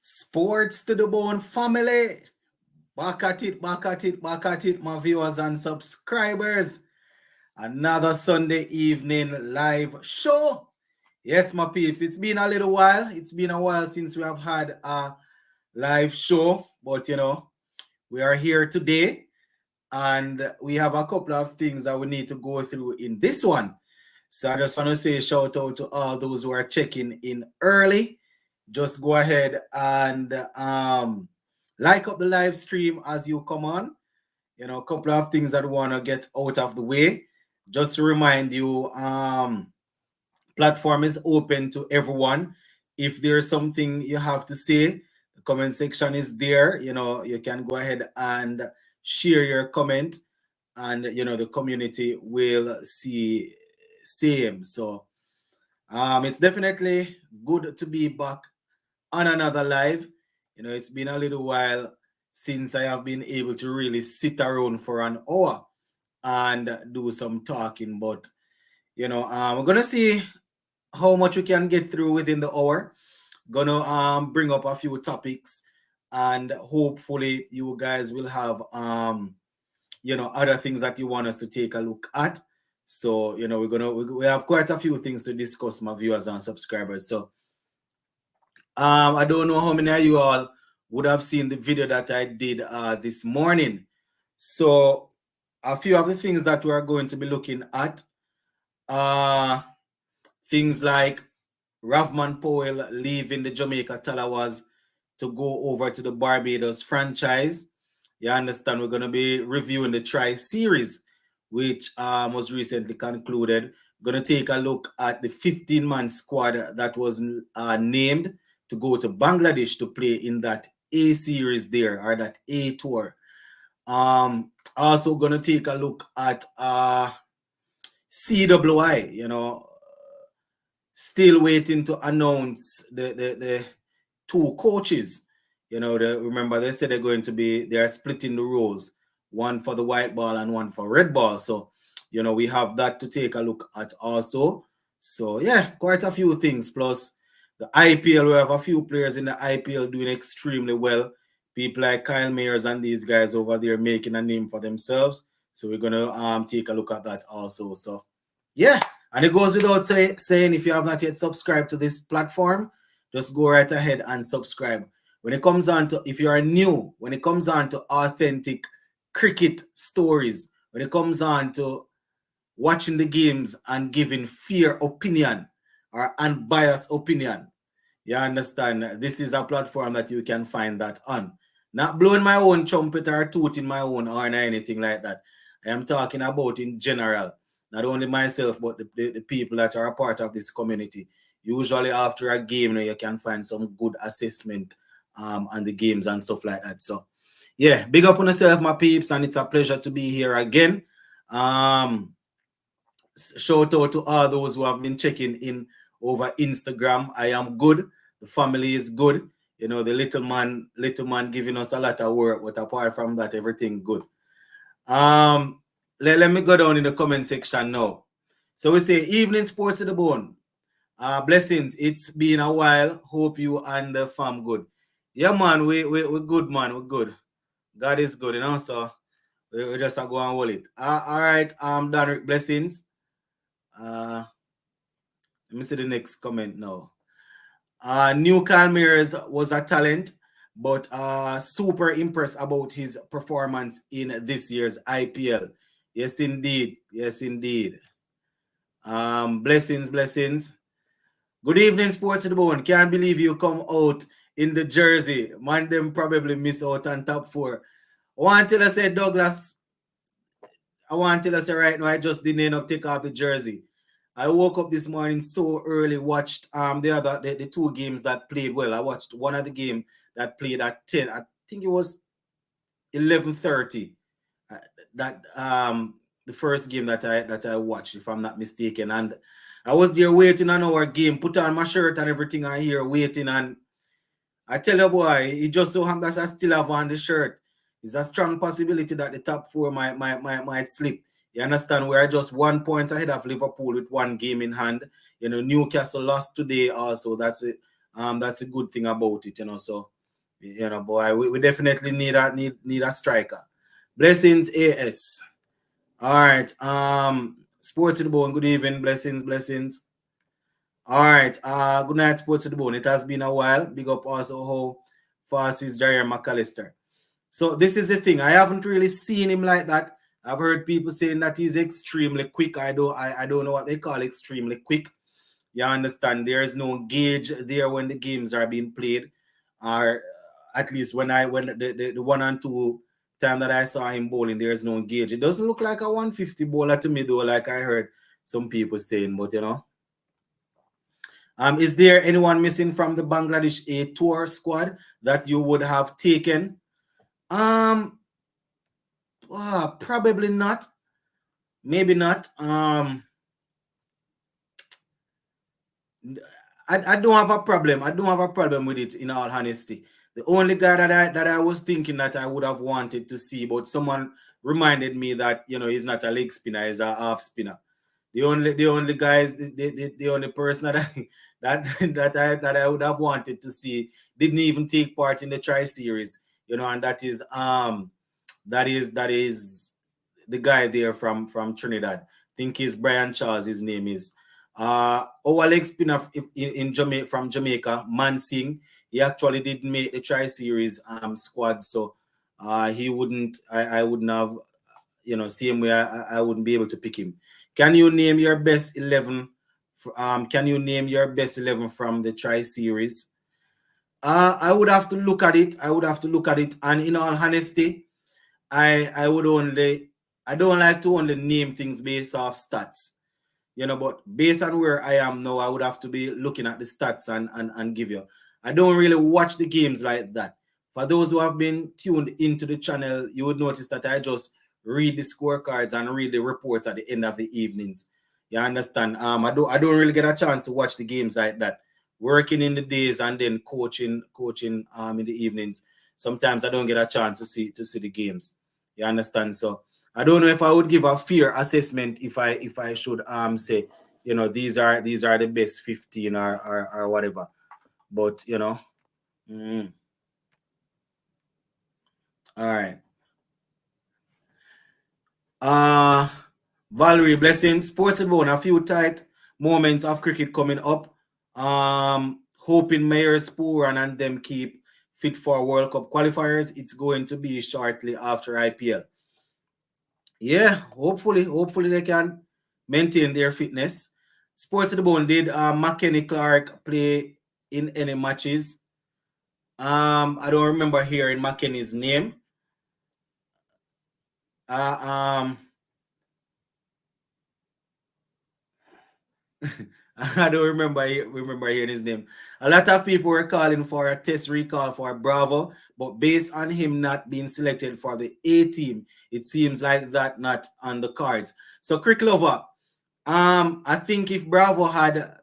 Sports to the Bone family. Back at it, my viewers and subscribers. Another Sunday evening live show. Yes, my peeps, it's been a little while. It's been a while since we have had a live show, but we are here today and we have a couple of things that we need to go through in this one. So I just want to say shout out to all those who are checking in early. Just go ahead and like up the live stream as you come on. A couple of things that we want to get out of the way. Just to remind you, platform is open to everyone. If there's something you have to say, the comment section is there. You can go ahead and share your comment, and the community will see same. So it's definitely good to be back on another live. It's been a little while since I have been able to really sit around for an hour and do some talking, but we're gonna see how much we can get through within the hour. Gonna bring up a few topics, and hopefully you guys will have other things that you want us to take a look at. So we have quite a few things to discuss, my viewers and subscribers. So I don't know how many of you all would have seen the video that I did this morning. So a few of the things that we are going to be looking at, things like Rovman Powell leaving the Jamaica Tallawahs to go over to the Barbados franchise. You understand, we're going to be reviewing the Tri-Series, which was recently concluded. We're going to take a look at the 15-man squad that was named to go to Bangladesh to play in that A series there, or that A tour. Also going to take a look at CWI, still waiting to announce the two coaches. Remember they said they are splitting the roles, one for the white ball and one for red ball. So, we have that to take a look at also. So yeah, quite a few things. Plus the IPL, we have a few players in the IPL doing extremely well. People like Kyle Mayers and these guys over there making a name for themselves. So we're gonna take a look at that also. So yeah, and it goes without saying, if you have not yet subscribed to this platform, just go right ahead and subscribe. When it comes on to, if you are new, when it comes on to authentic cricket stories, when it comes on to watching the games and giving fair opinion or unbiased opinion, you understand, this is a platform that you can find that on. Not blowing my own trumpet or tooting my own horn or anything like that. I am talking about in general, not only myself, but the people that are a part of this community. Usually after a game, you can find some good assessment on the games and stuff like that. So yeah, big up on yourself, my peeps, and it's a pleasure to be here again. Shout out to all those who have been checking in over Instagram. I am good. The family is good. The little man giving us a lot of work, but apart from that, everything good. Let me go down in the comment section now. So we say, evening sports to the bone. Blessings. It's been a while. Hope you and the fam good. Yeah, man, we're good, man. We're good. God is good, so we just go and hold it. All right, Don, blessings. Let me see the next comment now. New Calmeres was a talent, but super impressed about his performance in this year's IPL. Yes, indeed. Yes, indeed. Blessings. Good evening, Sports to the Bone. Can't believe you come out in the jersey. Man, them probably miss out on top 4. I want to say, Douglas, right now, I just didn't end up take off the jersey. I woke up this morning so early, watched the two games that played well. I watched one of the game that played at 10. I think it was 11:30. The first game that I watched, if I'm not mistaken. And I was there waiting on our game, put on my shirt and everything on here, waiting. And I tell you, boy, it just so happens that I still have on the shirt. It's a strong possibility that the top 4 might slip. You understand? We are just 1 point ahead of Liverpool with 1 game in hand. Newcastle lost today also. That's it. That's a good thing about it. So You know, boy, we definitely need a striker. Blessings AS. All right. Sports to the bone. Good evening. Blessings. All right. Good night, Sports to the bone. It has been a while. Big up also how fast is Jair McAllister. So this is the thing. I haven't really seen him like that. I've heard people saying that he's extremely quick. I don't know what they call extremely quick. You understand? There is no gauge there when the games are being played, or at least when the 1 and 2 time that I saw him bowling, there is no gauge. It doesn't look like a 150 bowler to me though, like I heard some people saying. But you know, is there anyone missing from the Bangladesh A tour squad that you would have taken? Probably not. Maybe not. I don't have a problem. I don't have a problem with it, in all honesty. The only guy that I was thinking that I would have wanted to see, but someone reminded me that, you know, he's not a leg spinner, he's a half spinner. The only guys, the only person that I that I would have wanted to see didn't even take part in the tri series, you know, and that is the guy there from Trinidad. I think he's Brian Charles, his name is. Our leg spinner in Jamaica, from Jamaica, Mansing, he actually didn't make the tri series squad, so he wouldn't. I wouldn't have, you know, same way I wouldn't be able to pick him. Can you name your best 11? Can you name your best 11 from the tri series? I would have to look at it. And in all honesty, I would only. I don't like to only name things based off stats, you know, but based on where I am now, I would have to be looking at the stats and give you. I don't really watch the games like that. For those who have been tuned into the channel, you would notice that I just read the scorecards and read the reports at the end of the evenings. You understand? I don't really get a chance to watch the games like that. Working in the days and then coaching in the evenings. Sometimes I don't get a chance to see the games. You understand? So I don't know if I would give a fair assessment if I should say, you know, these are the best 15 or whatever. But you know, all right. Valerie Blessings, sports about a few tight moments of cricket coming up. Hoping Mayor's poor and them keep fit for World Cup qualifiers. It's going to be shortly after IPL. Yeah, hopefully they can maintain their fitness. Sports of the Bone, did McKenny Clark play in any matches? I don't remember hearing McKenny's name. I don't remember hearing his name. A lot of people were calling for a test recall for Bravo, but based on him not being selected for the A team, it seems like that not on the cards. So, Crick Lover, I think if Bravo had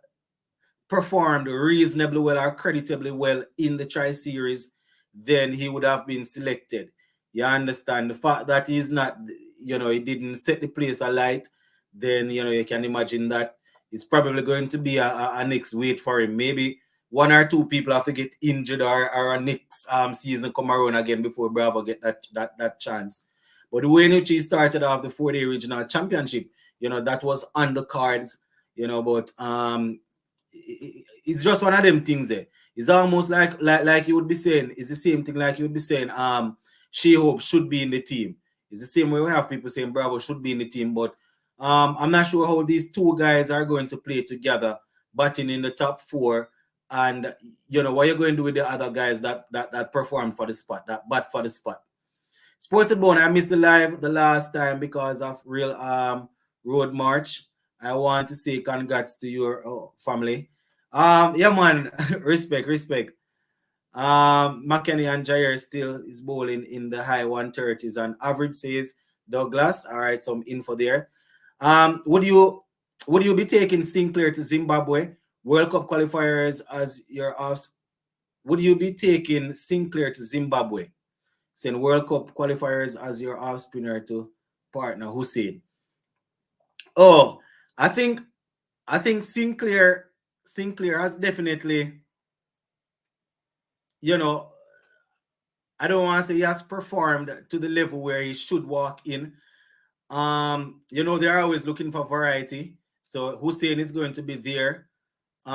performed reasonably well or creditably well in the tri series, then he would have been selected. You understand the fact that he's not, you know, he didn't set the place alight, then you know you can imagine that it's probably going to be a next wait for him. Maybe one or two people have to get injured or a next season come around again before Bravo get that chance. But the way in which he started off the 4-day regional championship, you know, that was on the cards, you know, but it's just one of them things there. It's almost like you would be saying, it's the same thing like you would be saying, She-Hope should be in the team. It's the same way we have people saying Bravo should be in the team, but I'm not sure how these two guys are going to play together, batting in the top 4, and you know what you're going to do with the other guys that performed for the spot, that bat for the spot. Sports Bone, I missed the live the last time because of real road march. I want to say congrats to your family. Yeah, man, respect. McKenny and Jair still is bowling in the high 130s, and average says Douglas. All right, some info there. Would you be taking Sinclair to Zimbabwe World Cup qualifiers as your off? Would you be taking Sinclair to Zimbabwe? Saying World Cup qualifiers as your off spinner to partner Hussein. Oh, I think Sinclair has definitely, you know, I don't want to say he has performed to the level where he should walk in. They're always looking for variety. So Hussein is going to be there. They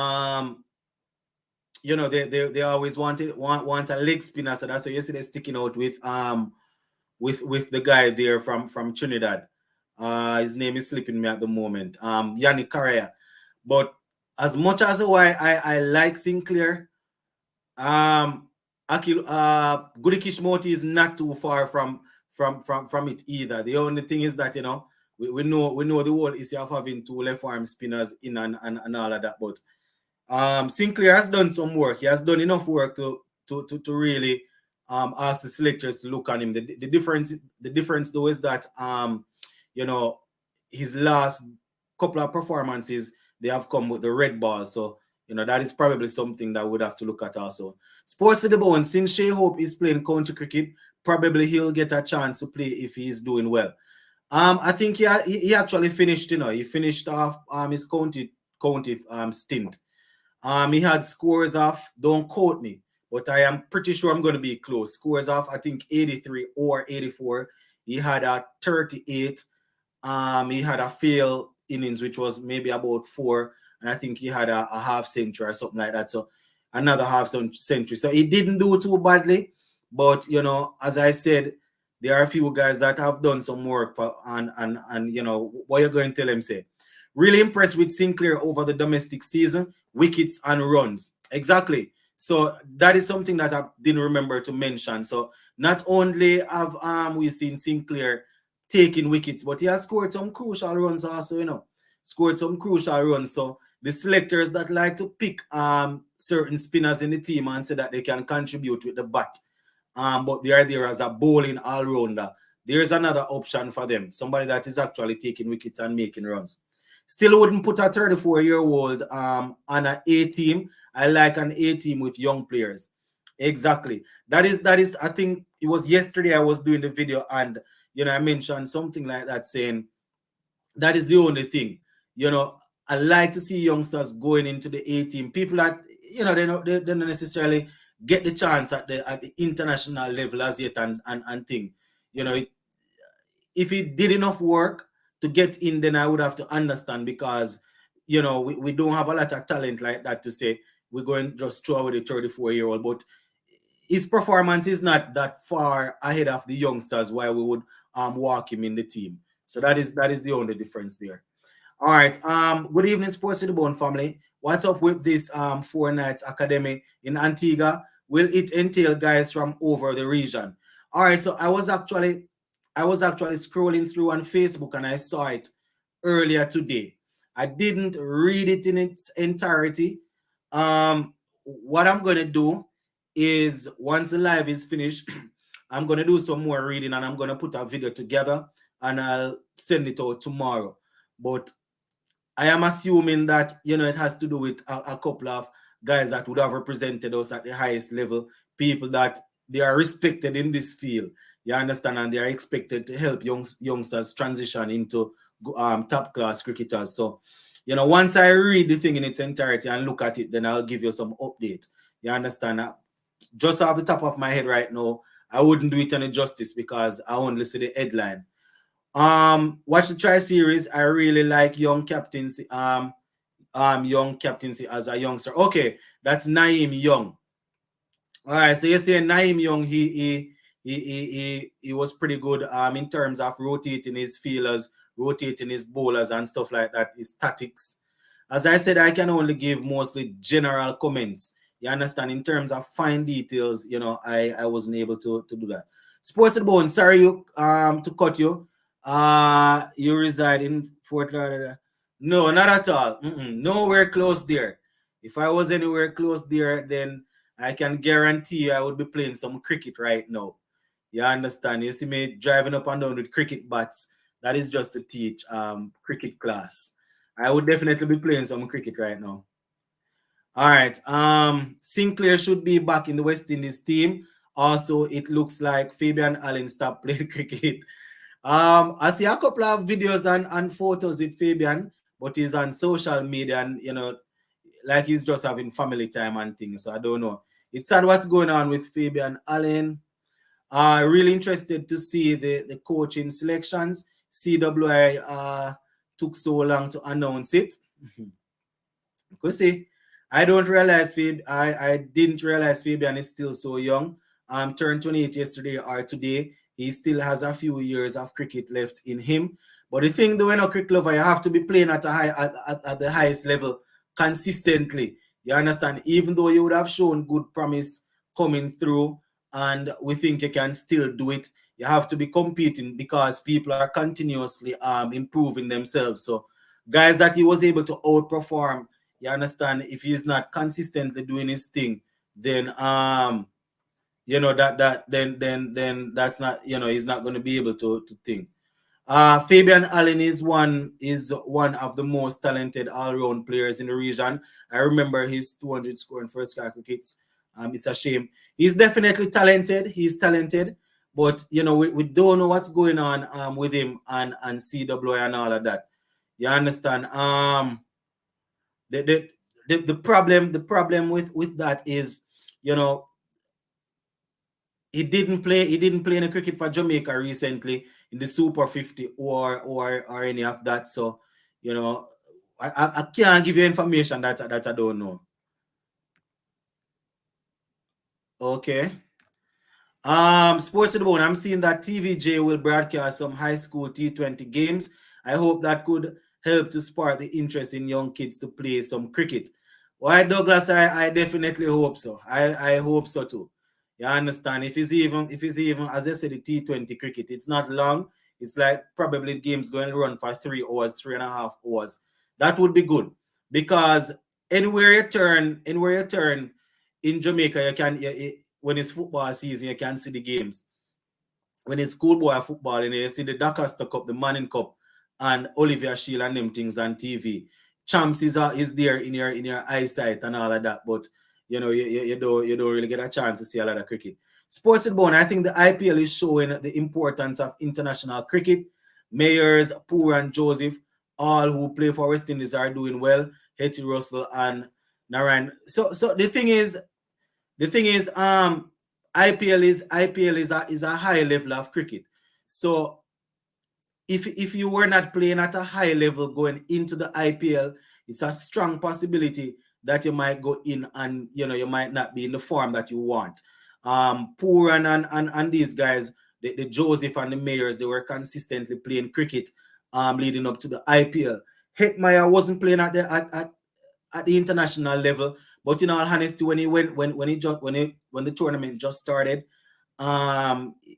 always want a leg spinner, so that's why you see they're sticking out with the guy there from Trinidad. His name is slipping me at the moment. Yannick Correa. But as much as I like Sinclair, Goody Kishmoti is not too far from it either. The only thing is that we know the whole issue of having two left arm spinners in and all of that, but Sinclair has done some work. He has done enough work to really ask the selectors to look on him. The difference though is that his last couple of performances, they have come with the red ball. So that is probably something that would have to look at also. Sports to the bone, since Shea Hope is playing county cricket, probably he'll get a chance to play if he's doing well. I think he actually finished, he finished off his county stint. He had scores of, don't quote me, but I am pretty sure I'm going to be close. Scores of, I think, 83 or 84. He had a 38. He had a fail innings, which was maybe about 4. And I think he had a half century or something like that. So another half century. So he didn't do too badly. But, as I said, there are a few guys that have done some work for, and what you're going to tell him, say. Really impressed with Sinclair over the domestic season, wickets and runs. Exactly. So that is something that I didn't remember to mention. So not only have we seen Sinclair taking wickets, but he has scored some crucial runs also, scored some crucial runs. So the selectors that like to pick certain spinners in the team and say that they can contribute with the bat, but they are there as a bowling all-rounder, there's another option for them. Somebody that is actually taking wickets and making runs. Still wouldn't put a 34-year-old on an A team. I like an A team with young players. Exactly. That is. I think it was yesterday I was doing the video and I mentioned something like that, saying that is the only thing. I like to see youngsters going into the A team. People that they don't necessarily get the chance at the international level as yet and thing. If he did enough work to get in, then I would have to understand, because we don't have a lot of talent like that to say we're going just throw away the 34-year-old. But his performance is not that far ahead of the youngsters why we would walk him in the team. So that is the only difference there. All right. Good evening, Sports to the Bone family. What's up with this 4 nights academy in Antigua? Will it entail guys from over the region? All right. So I was actually scrolling through on Facebook and I saw it earlier today. I didn't read it in its entirety. What I'm going to do is, once the live is finished, I'm going to do some more reading and I'm going to put a video together and I'll send it out tomorrow. But I am assuming that, it has to do with a couple of guys that would have represented us at the highest level, people that they are respected in this field. You understand? And they are expected to help youngsters transition into top class cricketers. So, once I read the thing in its entirety and look at it, then I'll give you some update. You understand? Just off the top of my head right now, I wouldn't do it any justice because I only see the headline. Watch the Tri Series. I really like young captaincy. Young captaincy as a youngster. Okay, that's Naeem Young. All right, so you're saying Naeem Young, he was pretty good in terms of rotating his feelers, rotating his bowlers and stuff like that, his tactics. As I said, I can only give mostly general comments. You understand? In terms of fine details, I wasn't able to do that. Sports to the Bone, sorry to cut you. You reside in Fort Lauderdale? No, not at all. Nowhere close there. If I was anywhere close there, then I can guarantee you I would be playing some cricket right now. You understand? You see me driving up and down with cricket bats. That is just to teach cricket class. I would definitely be playing some cricket right now. All right. Sinclair should be back in the West Indies team. Also, it looks like Fabian Allen stopped playing cricket. I see a couple of videos and photos with Fabian, but he's on social media and, like he's just having family time and things. So I don't know. It's sad what's going on with Fabian Allen. Really interested to see the coaching selections. CWI took so long to announce it. Because see, I don't realize I didn't realize Fabian is still so young. Turned 28 yesterday or today. He still has a few years of cricket left in him. But the thing, though, cricket lover, you have to be playing at at the highest level consistently. You understand? Even though you would have shown good promise coming through, and we think you can still do it, you have to be competing because people are continuously improving themselves. So guys that he was able to outperform, you understand, if he's not consistently doing his thing, then you know then that's not, you know, he's not going to be able to think. Fabian Allen is one of the most talented all-round players in the region. I remember his 200 score in first class crickets. It's a shame. He's definitely talented. He's talented, but you know, we don't know what's going on with him and CWI and all of that. You understand? The problem with that is, you know, he didn't play any cricket for Jamaica recently in the Super 50 or any of that. So, you know, I can't give you information that I don't know. Okay. Sports to the Bone. I'm seeing that TVJ will broadcast some high school T20 games. I hope that could help to spark the interest in young kids to play some cricket. Why, Douglas? I definitely hope so. I hope so too. You understand? If it's even as I said, the T20 cricket, it's not long. It's like probably the game's going to run for 3 hours, 3.5 hours. That would be good because anywhere you turn in Jamaica, you can when it's football season, you can see the games. When it's schoolboy football, you see the Doncaster Cup, the Manning Cup, and Olivia Shield and them things on TV. Champs is there in your eyesight and all of that, but you know you don't really get a chance to see a lot of cricket. Sports in Bone, I think the IPL is showing the importance of international cricket. Mayers, Poor and Joseph, all who play for West Indies are doing well. Hetty Russell and Narayan. So the thing is, IPL is a high level of cricket. So if you were not playing at a high level going into the IPL, it's a strong possibility that you might go in and you know you might not be in the form that you want. Poor and these guys, the Joseph and the Mayers, they were consistently playing cricket leading up to the IPL. Hetmeyer wasn't playing at the international level, but in all honesty, when the tournament just started,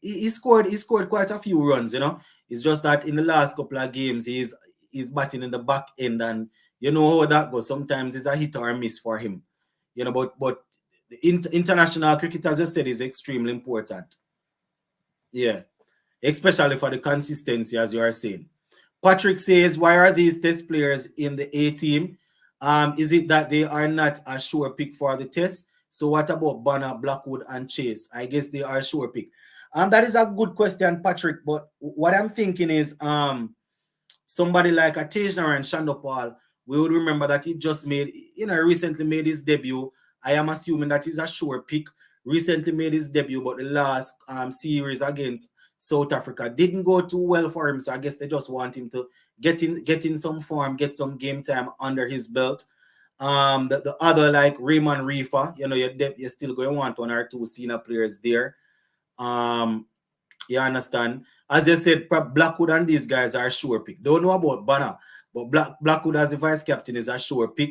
he scored quite a few runs. You know, it's just that in the last couple of games, he's batting in the back end, and you know how that goes. Sometimes it's a hit or a miss for him. You know, but international cricket, as I said, is extremely important. Yeah, especially for the consistency, as you are saying. Patrick says, why are these test players in the A team? Is it that they are not a sure pick for the test? So what about Banner, Blackwood, and Chase? I guess they are a sure pick. That is a good question, Patrick. But what I'm thinking is somebody like a Tejner and Shandopal, we would remember that he just recently made his debut. I am assuming that he's a sure pick. Recently made his debut, but the last series against South Africa didn't go too well for him. So I guess they just want him to get in some form, get some game time under his belt. The other like Raymond Reefer, you know, you're still going to want 1 or 2 senior players there. You understand? As I said, Blackwood and these guys are a sure pick. Don't know about Banner, but Blackwood as the vice captain is a sure pick.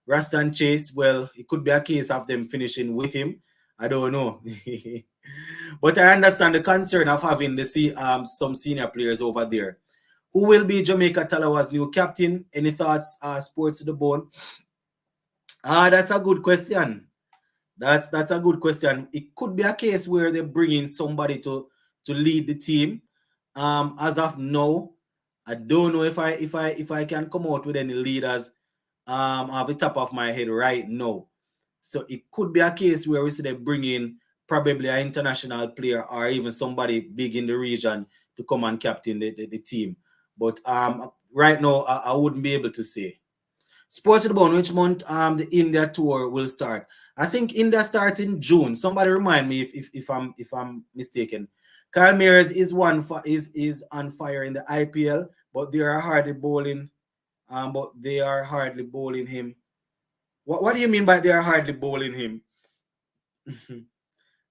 Rastan Chase, well, it could be a case of them finishing with him. I don't know. But I understand the concern of having some senior players over there. Who will be Jamaica Tallawahs' new captain? Any thoughts, Sports to the Bone? That's a good question. That's a good question. It could be a case where they bring in somebody to lead the team. As of now, I don't know if I can come out with any leaders off the top of my head right now. So it could be a case where we see they bring in probably an international player or even somebody big in the region to come and captain the team. But right now, I wouldn't be able to say. Sports at the Bone, which month the India tour will start? I think India starts in June. Somebody remind me if I'm mistaken. Kyle Mayers is is on fire in the IPL, but they are hardly bowling. They are hardly bowling him. What do you mean by they are hardly bowling him?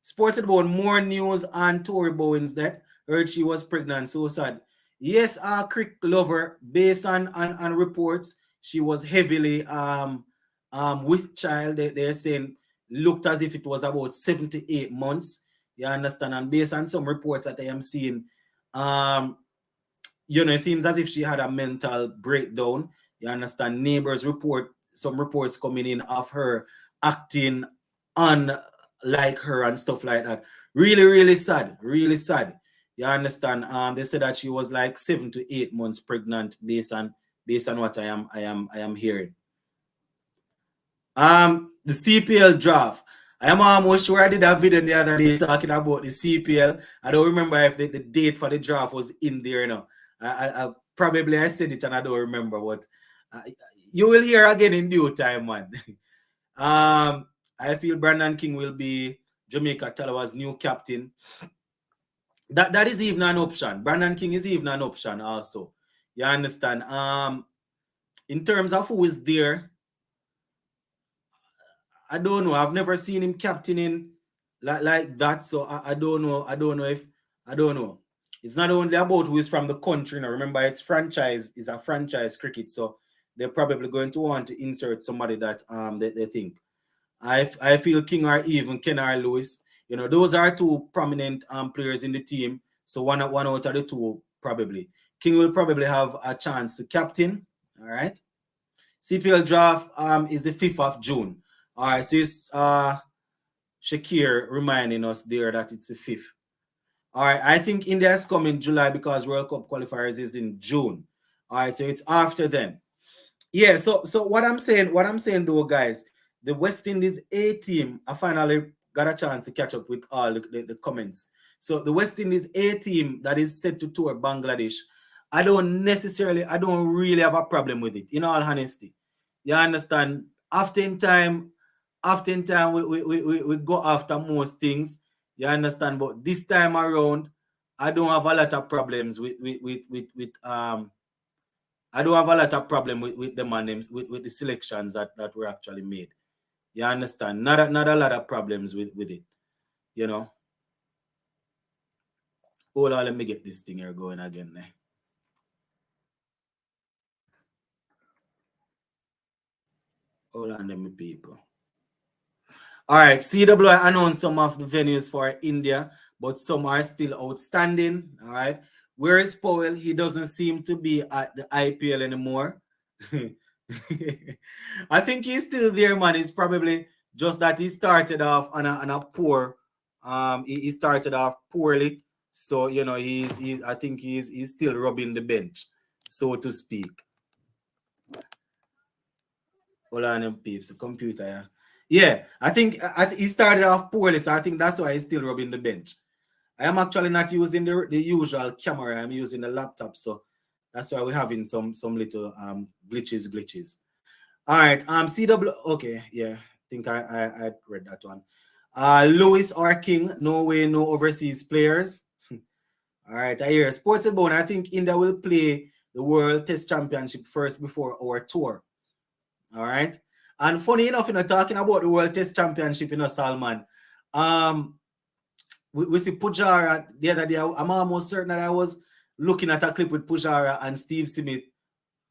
Sports about more news on Tori Bowen's death. Heard she was pregnant. So sad. Yes, cricket lover. Based on reports, she was heavily with child. They're saying looked as if it was about 7 to 8 months. You understand? And based on some reports that I am seeing, it seems as if she had a mental breakdown. You understand? Neighbors report some reports coming in of her acting unlike her and stuff like that. Really, really sad. Really sad. You understand? They said that she was like 7 to 8 months pregnant based on what I am hearing. The CPL draft. I am almost sure I did a video the other day talking about the CPL. I don't remember if the date for the draft was in there, I probably I said it and I don't remember, but you will hear again in due time, man. I feel Brandon King will be Jamaica Tallawahs' new captain. That is even an option. Brandon King is even an option also. You understand? In terms of who is there, I don't know. I've never seen him captaining like that. So I don't know. I don't know. It's not only about who is from the country. Remember, it's a franchise cricket. So they're probably going to want to insert somebody that they think. I feel King or even Ken or Lewis. Those are two prominent players in the team. So one out of the two probably. King will probably have a chance to captain. All right. CPL draft is the 5th of June. All right, so it's Shakir reminding us there that it's the 5th. All right, I think India is coming July because World Cup qualifiers is in June. All right, so it's after then. Yeah, so what I'm saying though, guys, the West Indies A team, I finally got a chance to catch up with all the comments. So the West Indies A team that is set to tour Bangladesh, I don't really have a problem with it, in all honesty. You understand? Often time we go after most things. You understand? But this time around, I don't have a lot of problems with I don't have a lot of problem with the names with the selections that were actually made. You understand? Not a lot of problems with it. Hold on, let me get this thing here going again. Hold on, let me people. All right, CWI announced some of the venues for India, but some are still outstanding. All right. Where is Powell? He doesn't seem to be at the IPL anymore. I think he's still there, man. It's probably just that he started off on a poor. He started off poorly, so I think he's still rubbing the bench, so to speak. Hold on, peeps. The computer, yeah. Yeah, I think he started off poorly, so I think that's why he's still rubbing the bench. I am actually not using the usual camera. I'm using the laptop, so that's why we're having some little glitches. All right, CW. Okay, yeah, I think I read that one. Lewis or King, no way, no overseas players. All right, I hear Sports Bone. I think India will play the World Test Championship first before our tour. All right. And funny enough, talking about the World Test Championship, Salman, we see Pujara the other day. I'm almost certain that I was looking at a clip with Pujara and Steve Smith.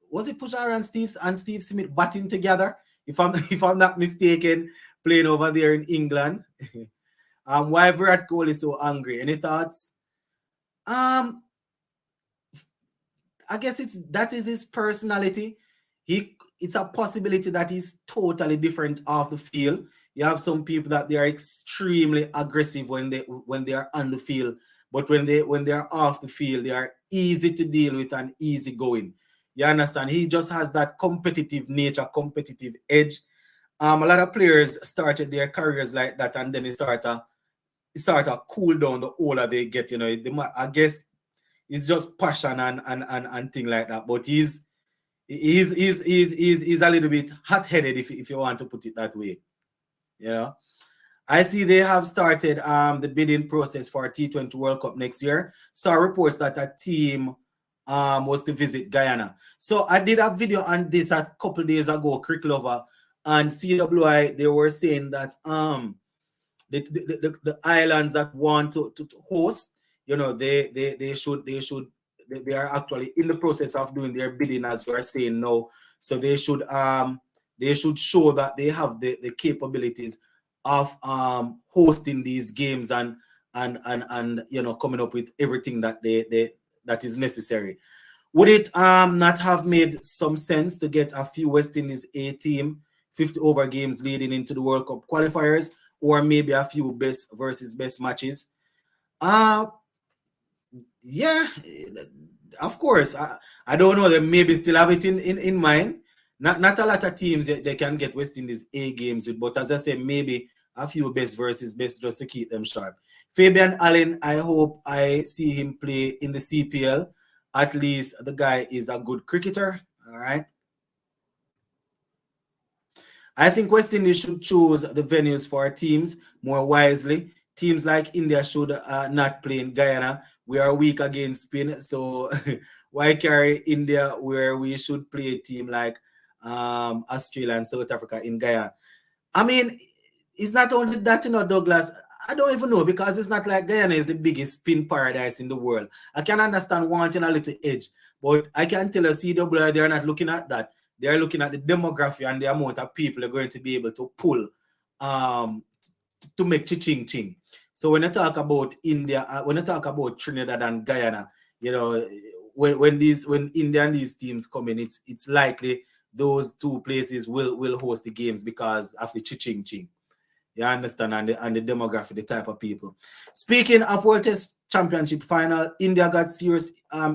Was it Pujara and Steve Smith batting together? If I'm not mistaken, playing over there in England. Why Virat Kohli is so angry? Any thoughts? I guess that is his personality. It's a possibility that he's totally different off the field. You have some people that they are extremely aggressive when they are on the field, but when they are off the field, they are easy to deal with and easy going. You understand? He just has that competitive nature, competitive edge. A lot of players started their careers like that, and then it sort of cool down the older they get. I guess it's just passion and thing like that. But he's a little bit hot-headed, if you want to put it that way. You know, I see they have started the bidding process for a T20 World Cup next year. Saw reports that a team was to visit Guyana. So I did a video on this a couple days ago, Crick Lover, and CWI. They were saying that the islands that want to host, you know, they are actually in the process of doing their bidding, as you are saying now. So they should show that they have the capabilities of hosting these games and you know, coming up with everything that that is necessary. Would it not have made some sense to get a few West Indies A team 50 over games leading into the World Cup qualifiers, or maybe a few best versus best matches? Yeah, of course. I don't know. They maybe still have it in mind. Not a lot of teams they can get West Indies A games with, but as I say, maybe a few best versus best just to keep them sharp. Fabian Allen, I hope I see him play in the CPL. At least the guy is a good cricketer. All right. I think West Indies should choose the venues for teams more wisely. Teams like India should not play in Guyana. We are weak against spin, so why carry India where we should play a team like Australia and South Africa in Guyana? I mean, it's not only that, you know, Douglas. I don't even know, because it's not like Guyana is the biggest spin paradise in the world. I can understand wanting a little edge, but I can tell you, CWI, they're not looking at that. They're looking at the demography and the amount of people are going to be able to pull to make ching ching. So when I talk about India, when I talk about Trinidad and Guyana, you know, when India and these teams come in, it's likely those two places will host the games because of the ching ching. You understand? And the demographic, the type of people. Speaking of World Test Championship final, India got serious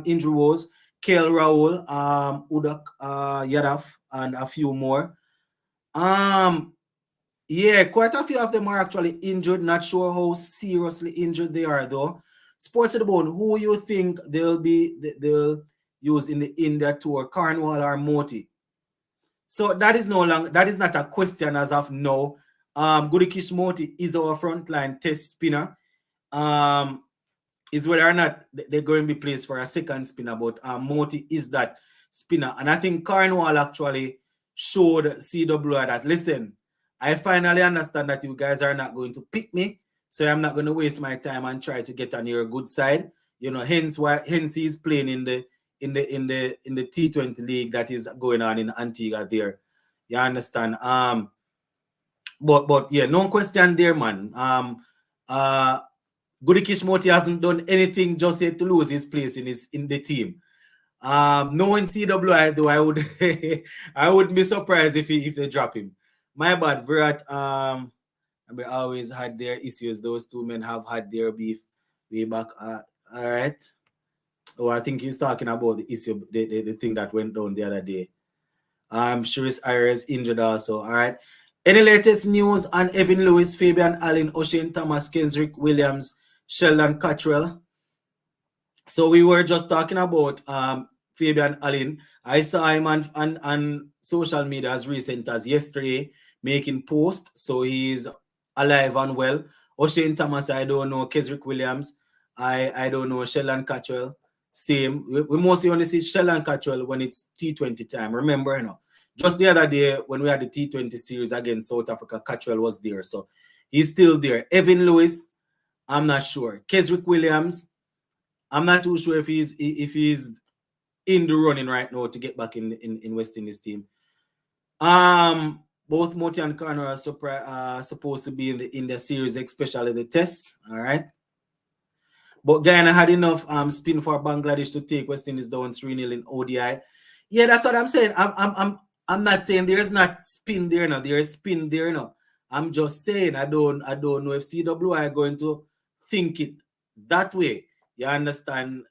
injury woes. KL Rahul, Udak Yadav, and a few more. Yeah, quite a few of them are actually injured. Not sure how seriously injured they are, though. Sports to the bone, who you think they'll use in the India tour, Cornwall or Moti? So that is not a question as of now. Gudikish Moti is our frontline test spinner. Is whether or not they're going to be placed for a second spinner, but Moti is that spinner. And I think Cornwall actually showed CWI that, listen, I finally understand that you guys are not going to pick me, so I'm not going to waste my time and try to get on your good side. You know, hence he's playing in the T20 league that is going on in Antigua there. You understand? But yeah, no question there, man. Gudikish Moti hasn't done anything just yet to lose his place in the team. Knowing CWI though, I wouldn't be surprised if they drop him. My bad, Virat. We always had their issues. Those two men have had their beef way back. All right. Oh, I think he's talking about the issue, the thing that went down the other day. Sharice Ayres injured also. All right. Any latest news on Evan Lewis, Fabian Allen, O'Shane Thomas, Kendrick Williams, Sheldon Cottrell? So we were just talking about Fabian Allen. I saw him on social media as recent as yesterday making posts. So he's alive and well. O'Shane Thomas, I don't know. Kendrick Williams, I don't know. Sheldon Cottrell, same. We mostly only see Sheldon Cottrell when it's T20 time. Remember, you know, just the other day when we had the T20 series against South Africa, Cottrell was there. So he's still there. Evan Lewis, I'm not sure. Kendrick Williams, I'm not too sure if he's in the running right now to get back in West Indies team. Both Moti and Connor are supposed to be in the series, especially the tests. All right. But Guyana had enough spin for Bangladesh to take West Indies down 3-0 in ODI. Yeah, that's what I'm saying. I'm not saying there's not spin there now. There is spin there now. I'm just saying I don't know if CWI are going to think it that way. You understand?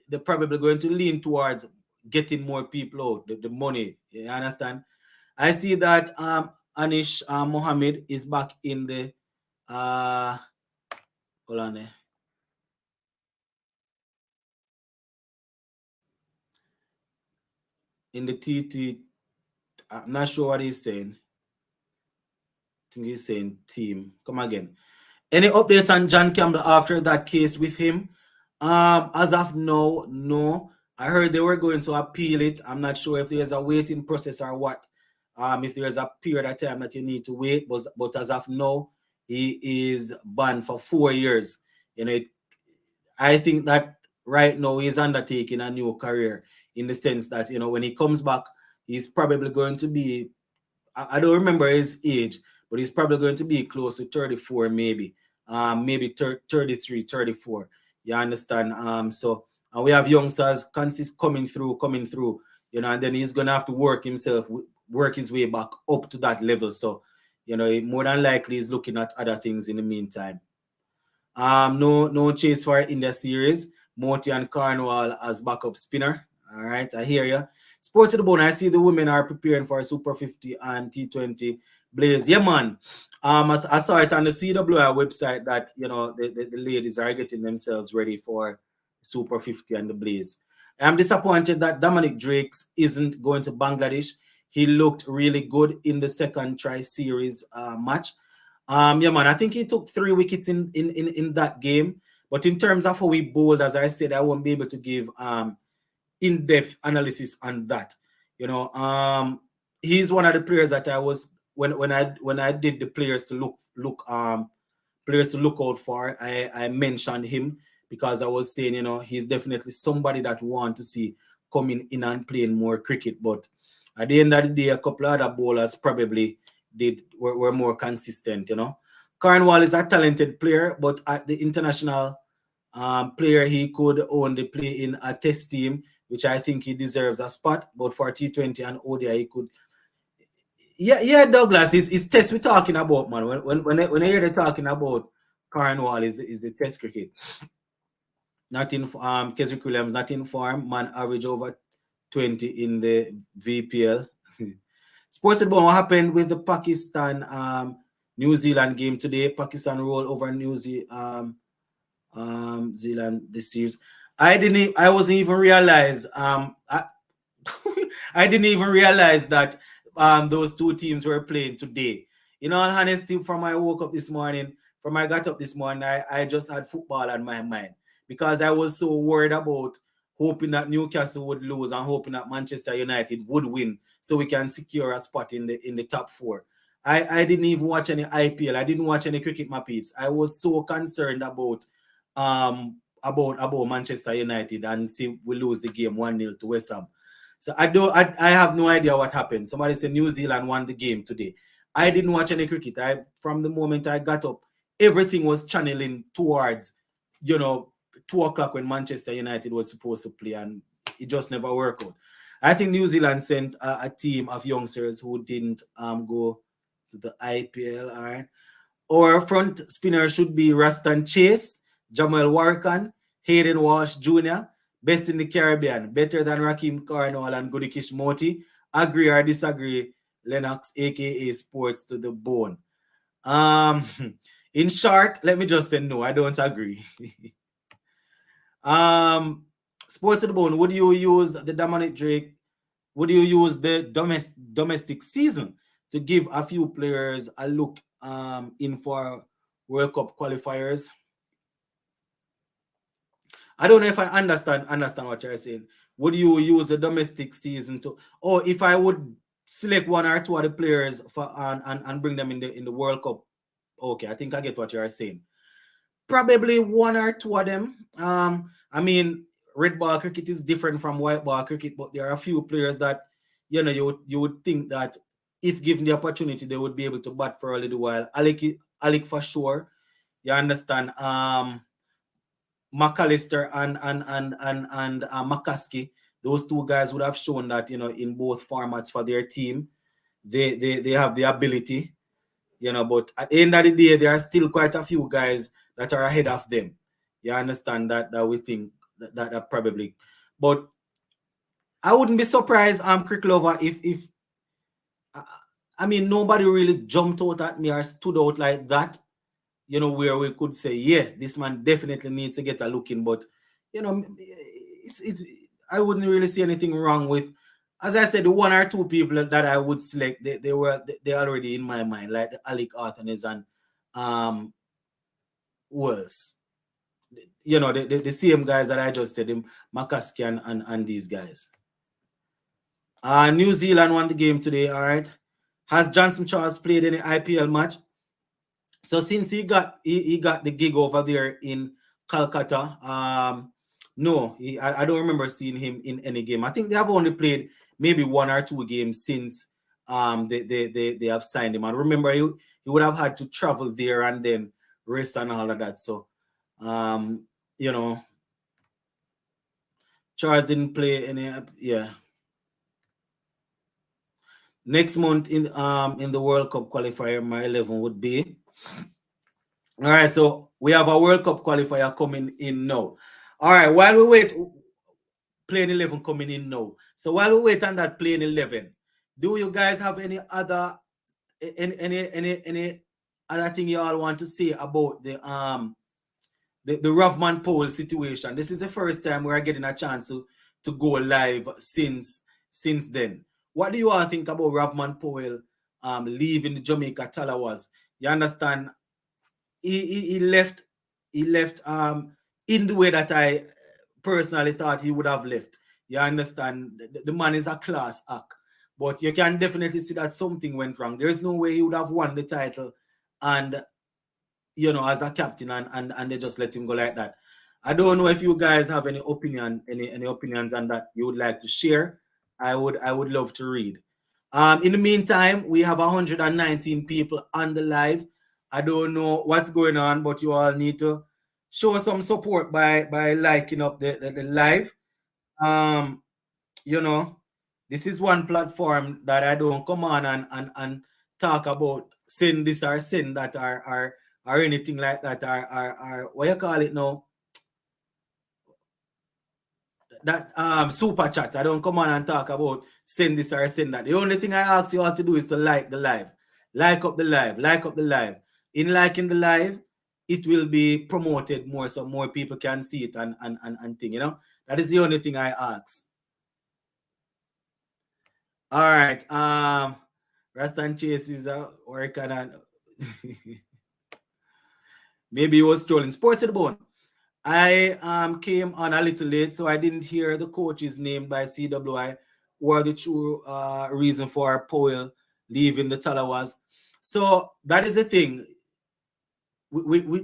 They're probably going to lean towards getting more people out, the money. You understand? I see that Anish Mohammed is back in the hold on there. In the TT, I'm not sure what he's saying. think he's saying team. Come again. Any updates on John Campbell after that case with him? As of now, no. I heard they were going to appeal it. I'm not sure if there's a waiting process or what. If there's a period of time that you need to wait, but as of now, he is banned for 4 years. I think that right now he's undertaking a new career in the sense that when he comes back, he's probably going to be. I don't remember his age, but he's probably going to be close to 34, maybe. Maybe 33, 34. You understand? So we have youngsters coming through, and then he's gonna have to work his way back up to that level. So, more than likely he's looking at other things in the meantime. No chase for India series. Moti and Cornwall as backup spinner. All right, I hear you. Sports to the bone. I see the women are preparing for Super 50 and T20 Blaze. Yeah, man. I saw it on the CWI website that the ladies are getting themselves ready for Super 50 and the Blaze. I'm disappointed that Dominic Drakes isn't going to Bangladesh. He looked really good in the second tri-series match. Yeah, man, I think he took 3 wickets in that game. But in terms of how he bowled, as I said, I won't be able to give in-depth analysis on that. He's one of the players that I was when I did the players to look out for. I mentioned him because I was saying he's definitely somebody that we want to see coming in and playing more cricket. But at the end of the day, a couple of other bowlers probably were more consistent. Cornwall is a talented player, but at the international player, he could only play in a test team, which I think he deserves a spot. But for T20 and ODI, he could. Yeah, Douglas, is test we're talking about, man. When I hear they talking about Cornwall, is the test cricket. Not in Keswick Williams, not in form. Man, average over 20 in the VPL. Sports about what happened with the Pakistan New Zealand game today. Pakistan roll over New Zealand this series. I wasn't even realize I didn't even realize that those two teams were playing today. In all honesty, from I woke up this morning, from I got up this morning, I just had football on my mind because I was so worried about hoping that Newcastle would lose and hoping that Manchester United would win so we can secure a spot in the top 4. I didn't even watch any IPL. I didn't watch any cricket, my peeps. I was so concerned about Manchester United and see we lose the game 1-0 to West Ham. So I have no idea what happened. Somebody said New Zealand won the game today. I didn't watch any cricket. From the moment I got up, everything was channeling towards 2 o'clock when Manchester United was supposed to play, and it just never worked out. I think New Zealand sent a team of youngsters who didn't go to the IPL. All right. Our front spinner should be Rastan Chase, Jamal Warkan, Hayden Walsh Jr., best in the Caribbean, better than Rakeem Cornwall and Gudikish Moti. Agree or disagree, Lennox, aka Sports to the Bone. In short, let me just say no, I don't agree. Sports to the Bone, would you use the Dominic Drake? Would you use the domestic season to give a few players a look in for World Cup qualifiers? I don't know if I understand what you're saying. Would you use the domestic season to, or if I would select 1 or 2 of the players for and bring them in the World Cup? Okay, I think I get what you're saying. Probably 1 or 2 of them. I mean, red ball cricket is different from white ball cricket, but there are a few players that you would think that if given the opportunity, they would be able to bat for a little while. Alec for sure. You understand? McAllister and McCaskey, those 2 guys would have shown that in both formats for their team, they have the ability, but at the end of the day, there are still quite a few guys that are ahead of them. You understand that we think that probably, but I wouldn't be surprised, Crick Lover, if I mean nobody really jumped out at me or stood out like that. Where we could say, yeah, this man definitely needs to get a look in, but it's I wouldn't really see anything wrong with as I said, the one or two people that I would select, they already in my mind, like the Alec Arthanes and was, you know, the same guys that I just said, him, McCaskey and these guys. New Zealand won the game today, all right. Has Johnson Charles played any IPL match? So since he got the gig over there in Calcutta, no, I don't remember seeing him in any game. I think they have only played maybe one or two games since they have signed him. And remember, he would have had to travel there and then rest and all of that. So, you know, Charles didn't play any. Yeah. Next month in the World Cup qualifier, my 11 would be. All right, so we have a World Cup qualifier coming in now. All right, while we wait, playing 11 coming in now. So while we wait on that playing 11, do you guys have any other other thing you all want to say about the Rovman Powell situation? This is the first time we are getting a chance to go live since then. What do you all think about Rovman Powell leaving the Jamaica Tallawahs? You understand? He left in the way that I personally thought he would have left. You understand? The man is a class act. But you can definitely see that something went wrong. There's no way he would have won the title and, you know, as a captain and they just let him go like that. I don't know if you guys have any opinion, any opinions on that you would like to share. I would love to read. In the meantime, we have 119 people on the live. I don't know what's going on, but you all need to show some support by liking up the live. You know, this is one platform that I don't come on and talk about send this or send that or anything like that or what you call it now? That super chat. I don't come on and talk about send this or send that. The only thing I ask you all to do is to like the live. Like up the live. Like up the live. In liking the live, it will be promoted more so more people can see it and thing, you know. That is the only thing I ask. All right. Rastan Chase is working on maybe he was trolling. Sports to the bone. I came on a little late, so I didn't hear the coaches named by CWI or the true reason for Powell leaving the Tallawahs. So that is the thing.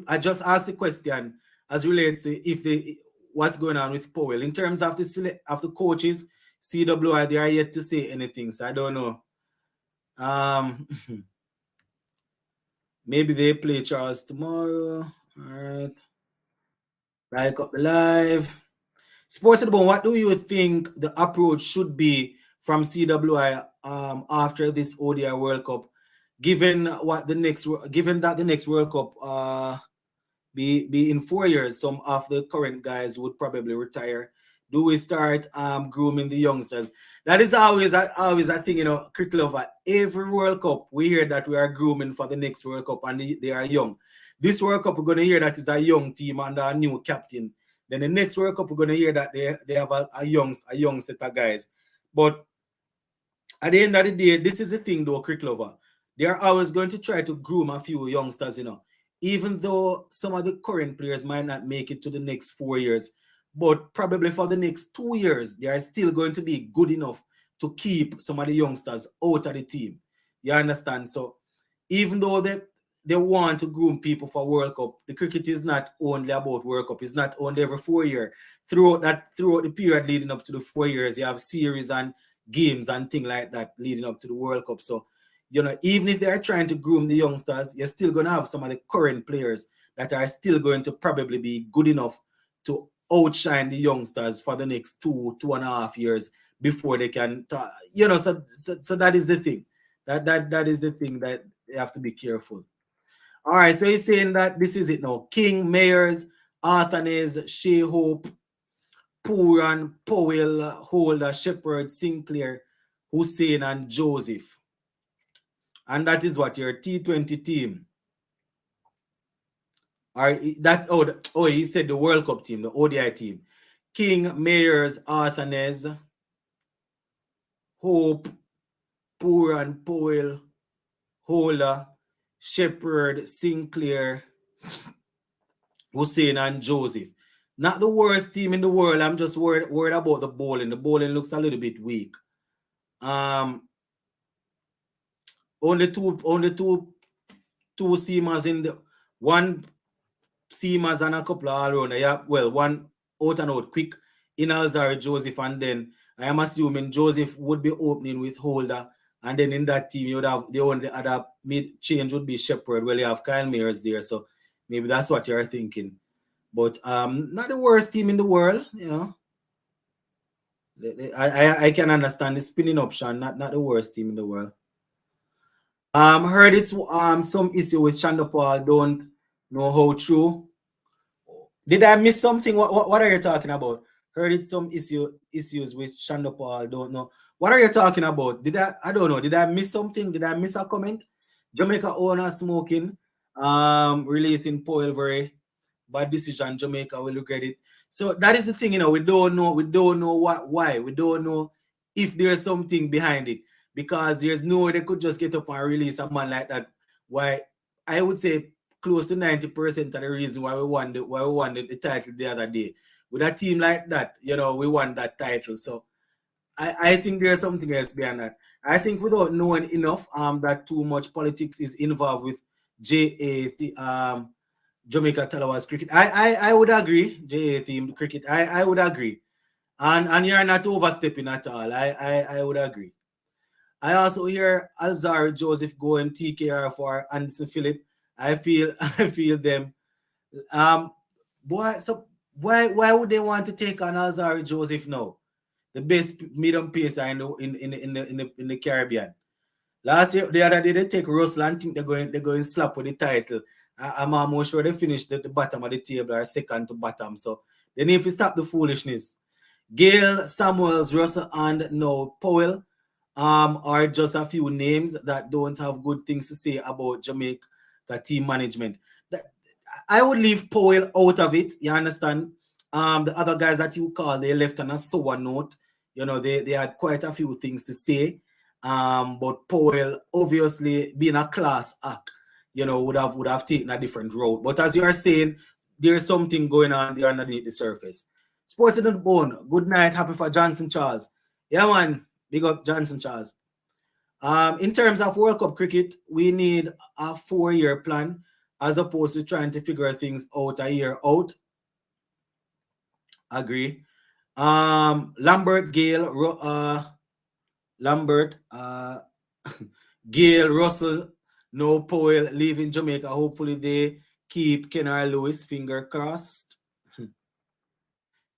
I just asked the question as relates to what's going on with Powell in terms of the coaches. CWI, they are yet to say anything, so I don't know. Maybe they play Charles tomorrow. All right. Like up the live. Sports at the bone, what do you think the approach should be from CWI after this ODI World Cup, given that the next World Cup be in 4 years, some of the current guys would probably retire. Do we start grooming the youngsters? That is always a thing, you know, cricket over. Every World Cup, we hear that we are grooming for the next World Cup and they are young. This World Cup, we're going to hear that is a young team under a new captain. Then the next World Cup, we're going to hear that they have a young set of guys. But at the end of the day, this is the thing though, cricket lover. They are always going to try to groom a few youngsters, you know. Even though some of the current players might not make it to the next 4 years, but probably for the next 2 years, they are still going to be good enough to keep some of the youngsters out of the team. You understand? So even though they want to groom people for World Cup, the cricket is not only about World Cup. It's not only every 4 years. Throughout the period leading up to the 4 years, you have series and games and things like that leading up to the World Cup. So, you know, even if they are trying to groom the youngsters, you're still going to have some of the current players that are still going to probably be good enough to outshine the youngsters for the next 2.5 years before they can, you know, so that is the thing. That is the thing that they have to be careful. All right, so he's saying that this is it now. King, Mayers, Arthanes, Shea Hope, Puran, Powell, Holder, Shepherd, Sinclair, Hussein, and Joseph. And that is what your T20 team. Or he said the World Cup team, the ODI team. King, Mayers, Arthanes, Hope, Puran, Powell, Holder, Shepherd, Sinclair, Hussein, and Joseph. Not the worst team in the world. I'm just worried about the bowling. The bowling looks a little bit weak. Only two seamers in the one seamers and a couple of all rounder. Yeah, well, one out and out quick in Alzari Joseph, and then I am assuming Joseph would be opening with Holder, and then in that team you would have the only other mid change would be Shepherd. Well, you have Kyle Mayers there, so maybe that's what you're thinking. But not the worst team in the world, you know. I can understand the spinning option, not the worst team in the world. Heard it's some issue with Chandapal. Don't know how true. Did I miss something? What are you talking about? Heard it's some issues with Chandapal. Don't know. What are you talking about? I don't know. Did I miss something? Did I miss a comment? Jamaica owner smoking. Releasing Powell very bad decision. Jamaica will regret it. So that is the thing, you know. We don't know why. We don't know if there's something behind it, because there's no way they could just get up and release a man like that. Why? I would say close to 90% of the reason why we won the title the other day. With a team like that, you know, we won that title. So I think there's something else behind that. I think without knowing enough, that too much politics is involved with Jamaica Tallawahs cricket. I would agree, JA themed cricket. I would agree. And you're not overstepping at all. I would agree. I also hear Alzari Joseph going TKR for Anderson Phillip. I feel them. So why would they want to take on Alzari Joseph now? The best medium pacer in the Caribbean. Last year, the other day, they take Russell and think they're going slap with the title. I'm almost sure they finished at the bottom of the table or second to bottom. So they need to stop the foolishness. Gayle, Samuels, Russell, and now Powell are just a few names that don't have good things to say about Jamaica team management. I would leave Powell out of it. You understand? The other guys that you call, they left on a sour note. You know, they had quite a few things to say. But Powell, obviously, being a class act, you know, would have taken a different route. But as you are saying, there's something going on there underneath the surface. Sports in the bone. Good night. Happy for Johnson Charles. Yeah, man. Big up Johnson Charles. In terms of World Cup cricket, we need a 4-year plan as opposed to trying to figure things out a year out. Agree. Lambert, Gayle, Gayle, Russell, no Powell leaving Jamaica. Hopefully they keep Kenner Lewis, finger crossed.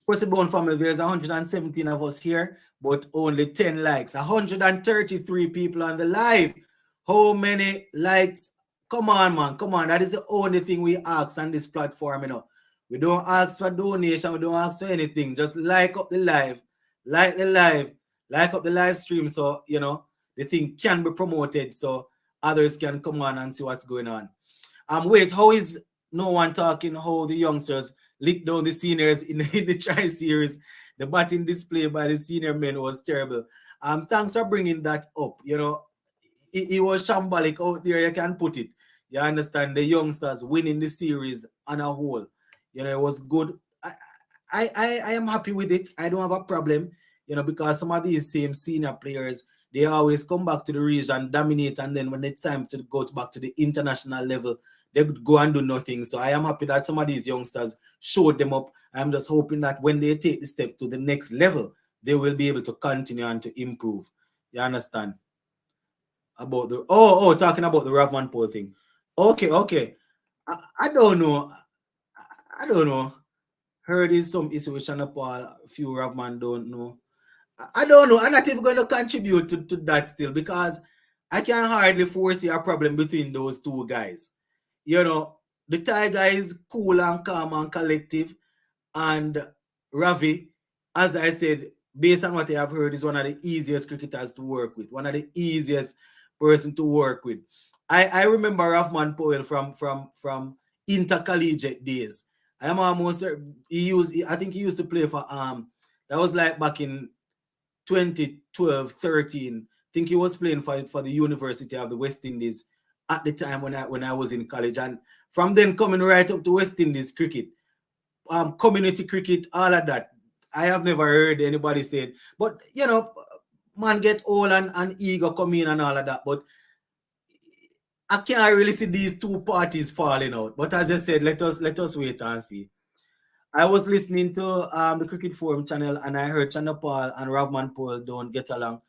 Possible family, there's 117 of us here, but only 10 likes. 133 people on the live. How many likes? Come on, man. Come on. That is the only thing we ask on this platform, you know. We don't ask for donation. We don't ask for anything. Just like up the live. Like the live. Like up the live stream so, you know, the thing can be promoted so others can come on and see what's going on. Wait, how is no one talking how the youngsters licked down the seniors in the tri-series? The batting display by the senior men was terrible. Thanks for bringing that up. You know, it was shambolic out there, you can put it. You understand? The youngsters winning the series on a whole. You know, it was good. I am happy with it. I don't have a problem, you know, because some of these same senior players, they always come back to the region, dominate, and then when it's time to go back to the international level, they could go and do nothing. So I am happy that some of these youngsters showed them up. I'm just hoping that when they take the step to the next level, they will be able to continue and to improve. You understand? About the talking about the Rovman Powell thing. Okay. I don't know. I don't know. Heard is some issue with Shanna Paul. A few Rovman don't know. I don't know. I'm not even going to contribute to that still because I can hardly foresee a problem between those two guys. You know, the Tiger is cool and calm and collective, and Ravi, as I said, based on what I have heard, is one of the easiest cricketers to work with, one of the easiest person to work with. I remember Rovman Powell from intercollegiate days. I am almost I think he used to play for that was like back in 2012, 13. I think he was playing for the University of the West Indies at the time when I was in college. And from then coming right up to West Indies cricket, community cricket, all of that. I have never heard anybody say it. But, you know, man get old and ego come in and all of that. But I can't really see these two parties falling out. But as I said, let us wait and see. I was listening to the Cricket Forum channel and I heard Chana Paul and Rovman Powell don't get along.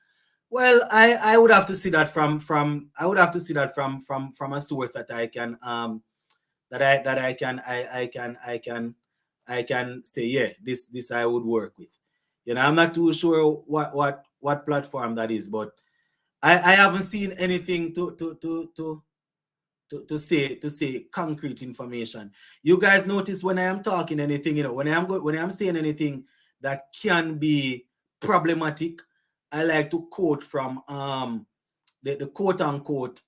Well, I would have to see that from I would have to see that from a source that I can I can say, yeah, this I would work with. You know, I'm not too sure what platform that is, but I haven't seen anything to say concrete information. You guys notice when I am talking anything, you know, when I'm saying anything that can be problematic, I like to quote from the quote unquote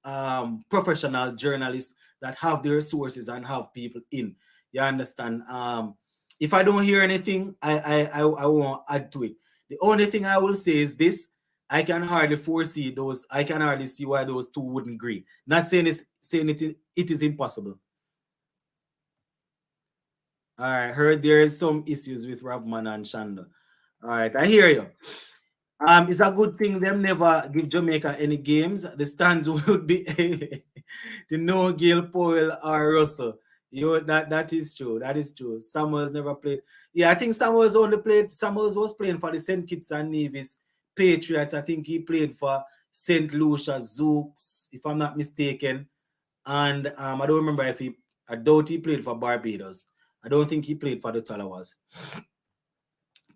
professional journalists that have their sources and have people in. You understand? If I don't hear anything, I won't add to it. The only thing I will say is this: I can hardly foresee those. I can hardly see why those two wouldn't agree. Not saying it is impossible. All right, heard there is some issues with Rovman and Shanda. All right, I hear you. It's a good thing them never give Jamaica any games. The stands would be the no Gayle, Powell or Russell. That is true. That is true. Summers never played. Yeah, I think Summers only played. Summers was playing for the St. Kitts and Nevis Patriots. I think he played for St. Lucia Zooks, if I'm not mistaken. And I don't remember if he. I doubt he played for Barbados. I don't think he played for the Tallawahs.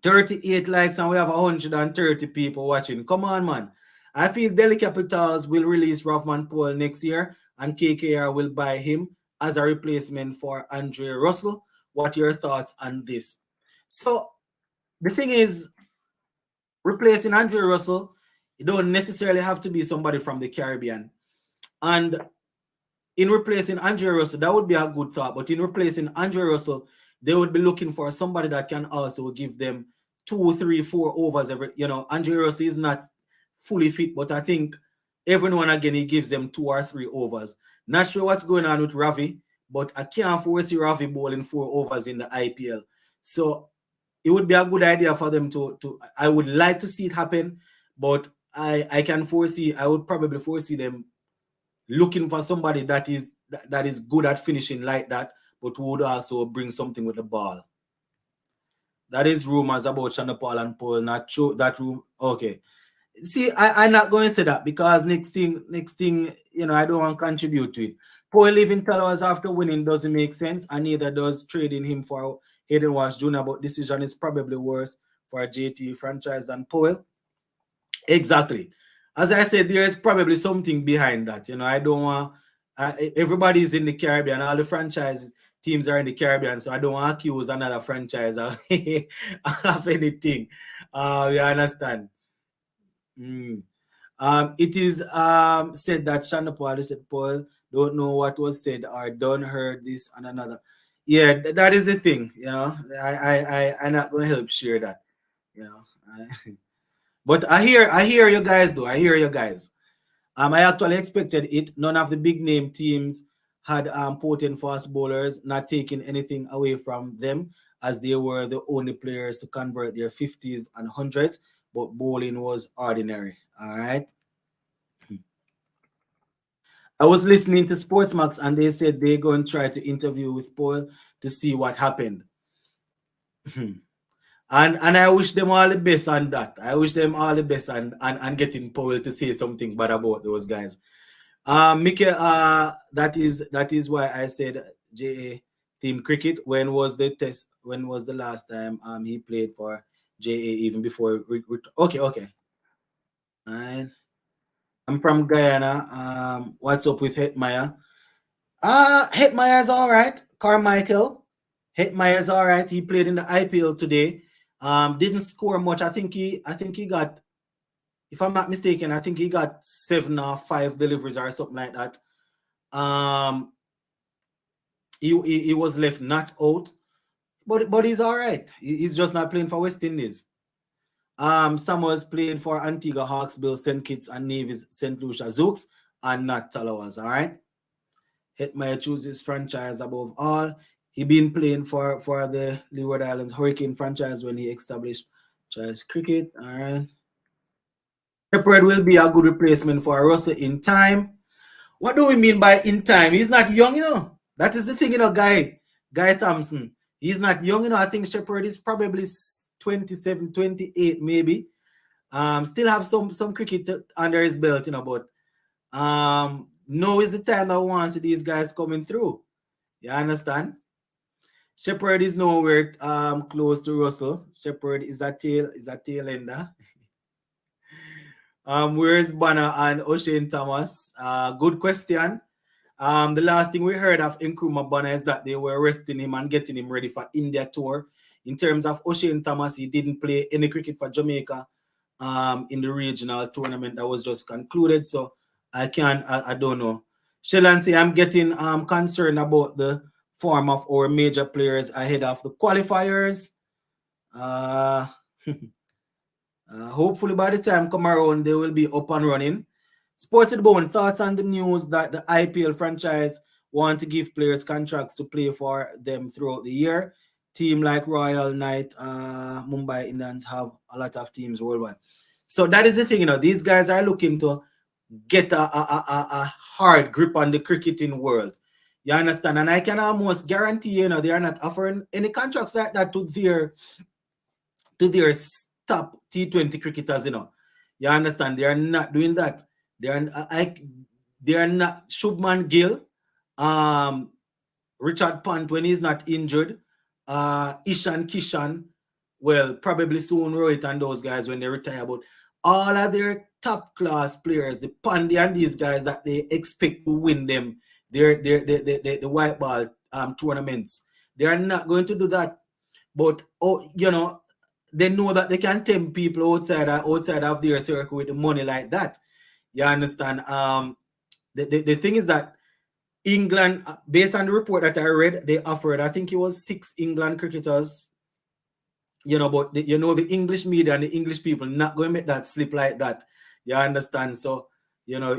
38 likes and we have 130 people watching. Come on, man. I feel Delhi Capitals will release Rovman Powell next year and KKR will buy him as a replacement for Andre Russell. What are your thoughts on this? So the thing is, replacing Andre Russell, you don't necessarily have to be somebody from the Caribbean. And in replacing Andre Russell, that would be a good thought. But in replacing Andre Russell, they would be looking for somebody that can also give them 2, 3, 4 overs every. You know, Andre Russell is not fully fit, but I think every now and again he gives them 2 or 3 overs. Not sure what's going on with Ravi, but I can't foresee Ravi bowling 4 overs in the IPL. So it would be a good idea for them to I would like to see it happen, but I can foresee, I would probably foresee them looking for somebody that is good at finishing like that, but who would also bring something with the ball. That is rumors about Chana Paul and Paul, not true. That room, okay. See, I'm not going to say that because next thing, you know, I don't want to contribute to it. Paul leaving Tallawahs after winning doesn't make sense, and neither does trading him for Hayden Walsh Jr. But decision is probably worse for a JT franchise than Paul. Exactly. As I said, there is probably something behind that. You know, I don't want everybody's in the Caribbean. All the franchise teams are in the Caribbean, so I don't want to accuse another franchise of, of anything. You understand? It is said that Shana Paul said Paul don't know what was said or done heard this and another. Yeah, that is the thing. You know, I'm not going to help share that. You know. But I hear you guys though. I hear you guys. I actually expected it. None of the big name teams had potent fast bowlers, not taking anything away from them, as they were the only players to convert their 50s and 100s, but bowling was ordinary. All right. I was listening to Sportsmax and they said they're going to try to interview with Paul to see what happened. And I wish them all the best on that. I wish them all the best and getting Powell to say something bad about those guys. Mickey, that is why I said JA team cricket. When was the test? When was the last time he played for JA even before? Okay. Alright. I'm from Guyana. What's up with Hetmeyer? Hetmeyer's all right. Carmichael. Hetmeyer's all right. He played in the IPL today. Didn't score much. I think he got, if I'm not mistaken, I think he got 7 or 5 deliveries or something like that. He was left not out, but he's all right. He's just not playing for West Indies. Summers played for Antigua Hawks, Bill St. Kitts, and Navy's St. Lucia Zooks, and not Tallawahs. All right. Hetmeyer chooses franchise above all. He been playing for the Leeward Islands Hurricane franchise when he established franchise cricket. All right. Shepherd will be a good replacement for Russell in time. What do we mean by in time? He's not young, you know. That is the thing, you know, Guy Thompson. He's not young, you know. I think Shepherd is probably 27, 28, maybe. Still have some cricket under his belt, you know, but now is the time that we want to see these guys coming through. You understand? Shepherd is nowhere close to Russell. Shepherd is a tail ender. Where's Banner and O'Shane Thomas? Good question. The last thing we heard of Nkrumah Banner is that they were resting him and getting him ready for India tour. In terms of O'Shane Thomas, he didn't play any cricket for Jamaica in the regional tournament that was just concluded. So I don't know. Shelan say I'm getting concerned about the form of our major players ahead of the qualifiers. Hopefully by the time come around, they will be up and running. Sports at Bone, thoughts on the news that the IPL franchise want to give players contracts to play for them throughout the year. Team like Royal Knight, Mumbai Indians have a lot of teams worldwide. So that is the thing, you know, these guys are looking to get a hard grip on the cricketing world. You understand? And I can almost guarantee, you know, they are not offering any contracts like that to their top T20 cricketers, you know. You understand? They are not doing that. They are not Shubman Gill, Richard Pant when he's not injured, Ishan Kishan, well, probably soon Rohit and those guys when they retire, but all of their top class players, the Pandey and these guys that they expect to win them, the white ball tournaments, they are not going to do that. But you know, they know that they can tempt people outside of their circle with the money like that. You understand? The thing is that England, based on the report that I read, they offered, I think it was 6 England cricketers. You know, but the English media and the English people not going to make that slip like that. You understand? So, you know,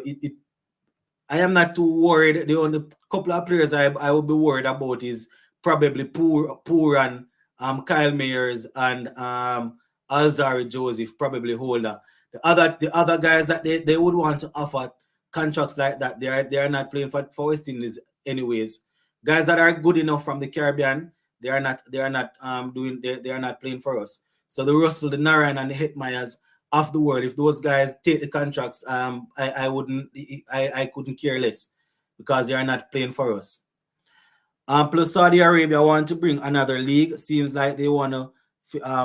I am not too worried. The only couple of players I would be worried about is probably Poor and Kyle Mayers and Alzari Joseph, probably Holder. The other guys that they would want to offer contracts like that, they are not playing for West Indies anyways. Guys that are good enough from the Caribbean, they are not playing for us. So the Russell, the Narayan, and the Hetmeyers of the world, if those guys take the contracts, I couldn't care less because they are not playing for us. Plus Saudi Arabia want to bring another league. Seems like they want to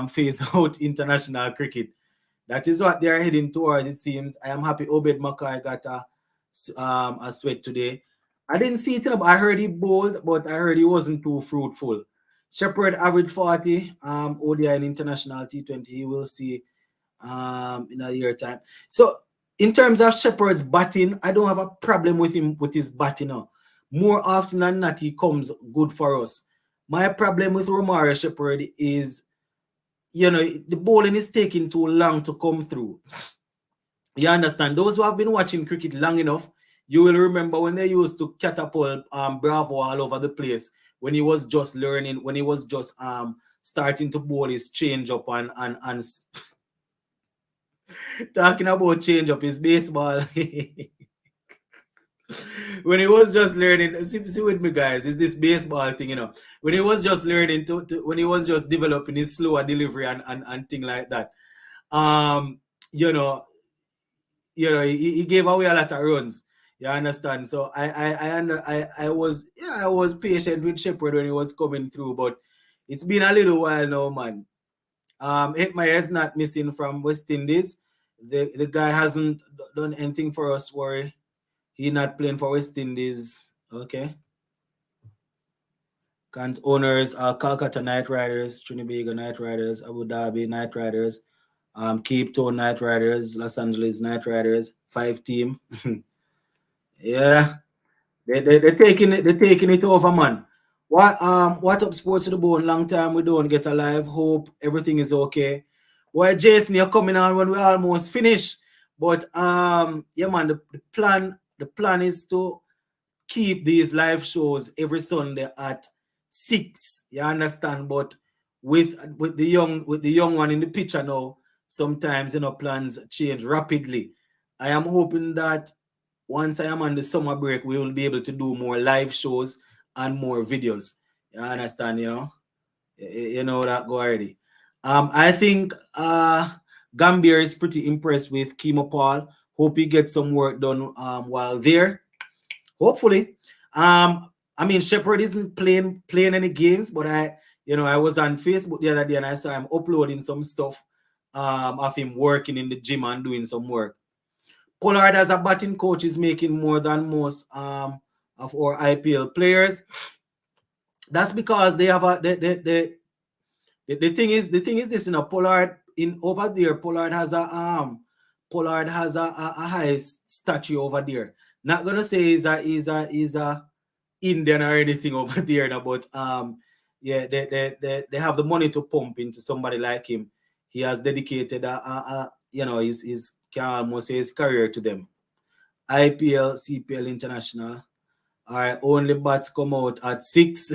phase out international cricket. That is what they are heading towards, it seems. I am happy Obed Mackay got a sweat today. I didn't see it, I heard he bowled, but I heard he wasn't too fruitful. Shepherd average 40, ODI in international T20, he will see in a year time. So in terms of Shepherd's batting, I don't have a problem with him with his batting now. More often than not, he comes good for us. My problem with Romario Shepherd is, you know, the bowling is taking too long to come through. You understand? Those who have been watching cricket long enough, you will remember when they used to catapult Bravo all over the place when he was just learning, when he was just starting to bowl his change up and talking about change up his baseball. When he was just learning, see with me, guys, it's this baseball thing, you know. When he was just learning when he was just developing his slower delivery and thing like that, you know, he gave away a lot of runs. You understand? So I was patient with Shepherd when he was coming through, but it's been a little while now, man. Hetmeyer is not missing from West Indies. The guy hasn't done anything for us, worry. He not playing for West Indies. Okay. Can's owners are Calcutta Knight Riders, Trinidad Knight Riders, Abu Dhabi Knight Riders, Cape Town Knight Riders, Los Angeles Knight Riders, 5 team. Yeah. They're taking it over, man. What up, Sports to the Bone? Long time we don't get alive. Hope everything is okay. Why Jason, you're coming on when we almost finish. But yeah, man, the plan is to keep these live shows every Sunday at 6. You understand? But with the young one in the picture now, sometimes plans change rapidly. I am hoping that once I am on the summer break, we will be able to do more live shows and more videos. You understand? You know that go already. I think Gambia is pretty impressed with Kimo Paul. Hope he gets some work done while there. Hopefully. I mean, Shepherd isn't playing any games, but I was on Facebook the other day and I saw him uploading some stuff of him working in the gym and doing some work. Pollard as a batting coach is making more than most of our IPL players. That's because they have the thing is this, Pollard in over there. Pollard has a high statue over there. Not gonna say he's a Indian or anything over there, but yeah, they have the money to pump into somebody like him. He has dedicated his can almost say his career to them. IPL, CPL International. All right, only bats come out at 6.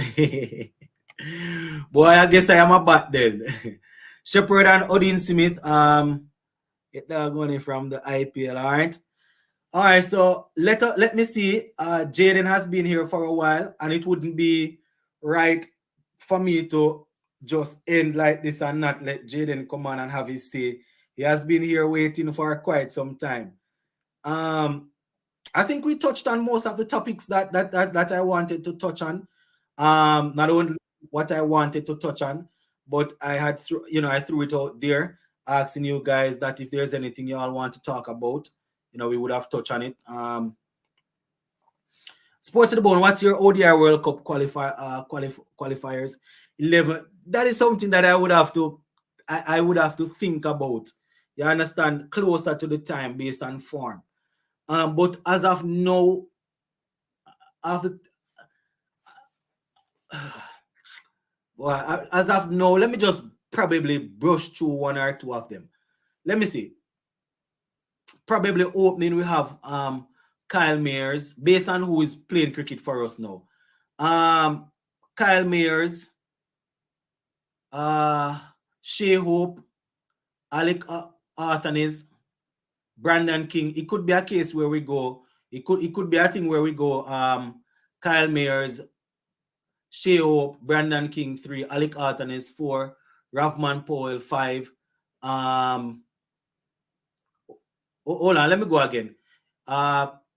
Boy, I guess I am a bat then. Shepherd and Odin Smith, get that money from the IPL. All right, so let me see. Jaden has been here for a while, and it wouldn't be right for me to just end like this and not let Jaden come on and have his say. He has been here waiting for quite some time. I think we touched on most of the topics that I wanted to touch on. Not only what I wanted to touch on, but I had I threw it out there, asking you guys that if there's anything you all want to talk about, we would have touched on it. Sports to the Bone, what's your ODI World Cup qualifiers? 11. That is something that I would have to think about. You understand, closer to the time based on form. But as of now, let me just probably brush through one or two of them. Let me see. Probably opening, we have Kyle Mayers, based on who is playing cricket for us now. Kyle Mayers, Shea Hope, Alec Arthanes, Brandon King. It could be a case where we go. It could be a thing where we go. Kyle Mayers, Shea Hope, Brandon King 3, Alec Arthanes 4, Rovman Powell 5. Hold on, let me go again.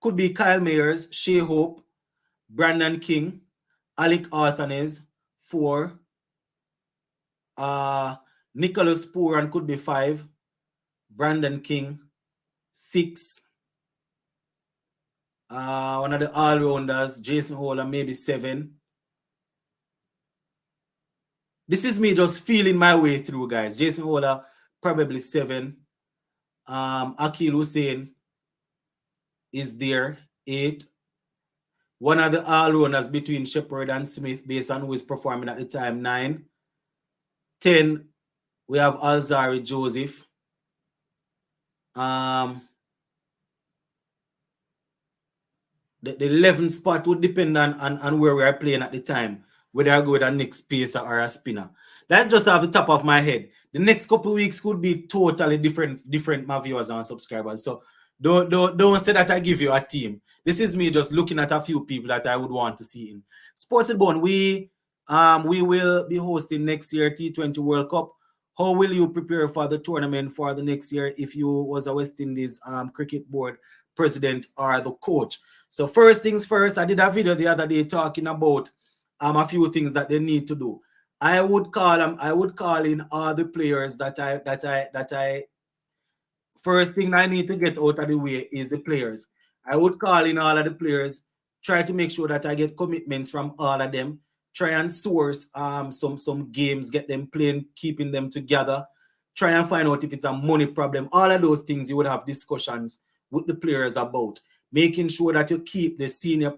Could be Kyle Mayers, Shea Hope, Brandon King, Alec Arthanes 4. Nicholas Pooran could be 5. Brandon King 6. One of the all-rounders, Jason Holler, maybe 7. This is me just feeling my way through, guys. Jason Holler, probably 7. Akil Hussain is there, 8. One of the all-rounders between Shepherd and Smith, based on who is performing at the time, 9. 10, we have Alzari Joseph. The 11th spot would depend on where we are playing at the time, whether I go with a next pacer or a spinner. That's just off the top of my head. The next couple of weeks could be totally different, my viewers and subscribers. So don't say that I give you a team. This is me just looking at a few people that I would want to see in Sports to the Bone. We will be hosting next year T20 World Cup. How will you prepare for the tournament for the next year if you was a West Indies cricket board president or the coach? So first things first, I did a video the other day talking about a few things that they need to do. I would call in all the players that I first thing I need to get out of the way is the players. I would call in all of the players, try to make sure that I get commitments from all of them, try and source some games, get them playing, keeping them together, try and find out if it's a money problem. All of those things you would have discussions with the players about, making sure that you keep the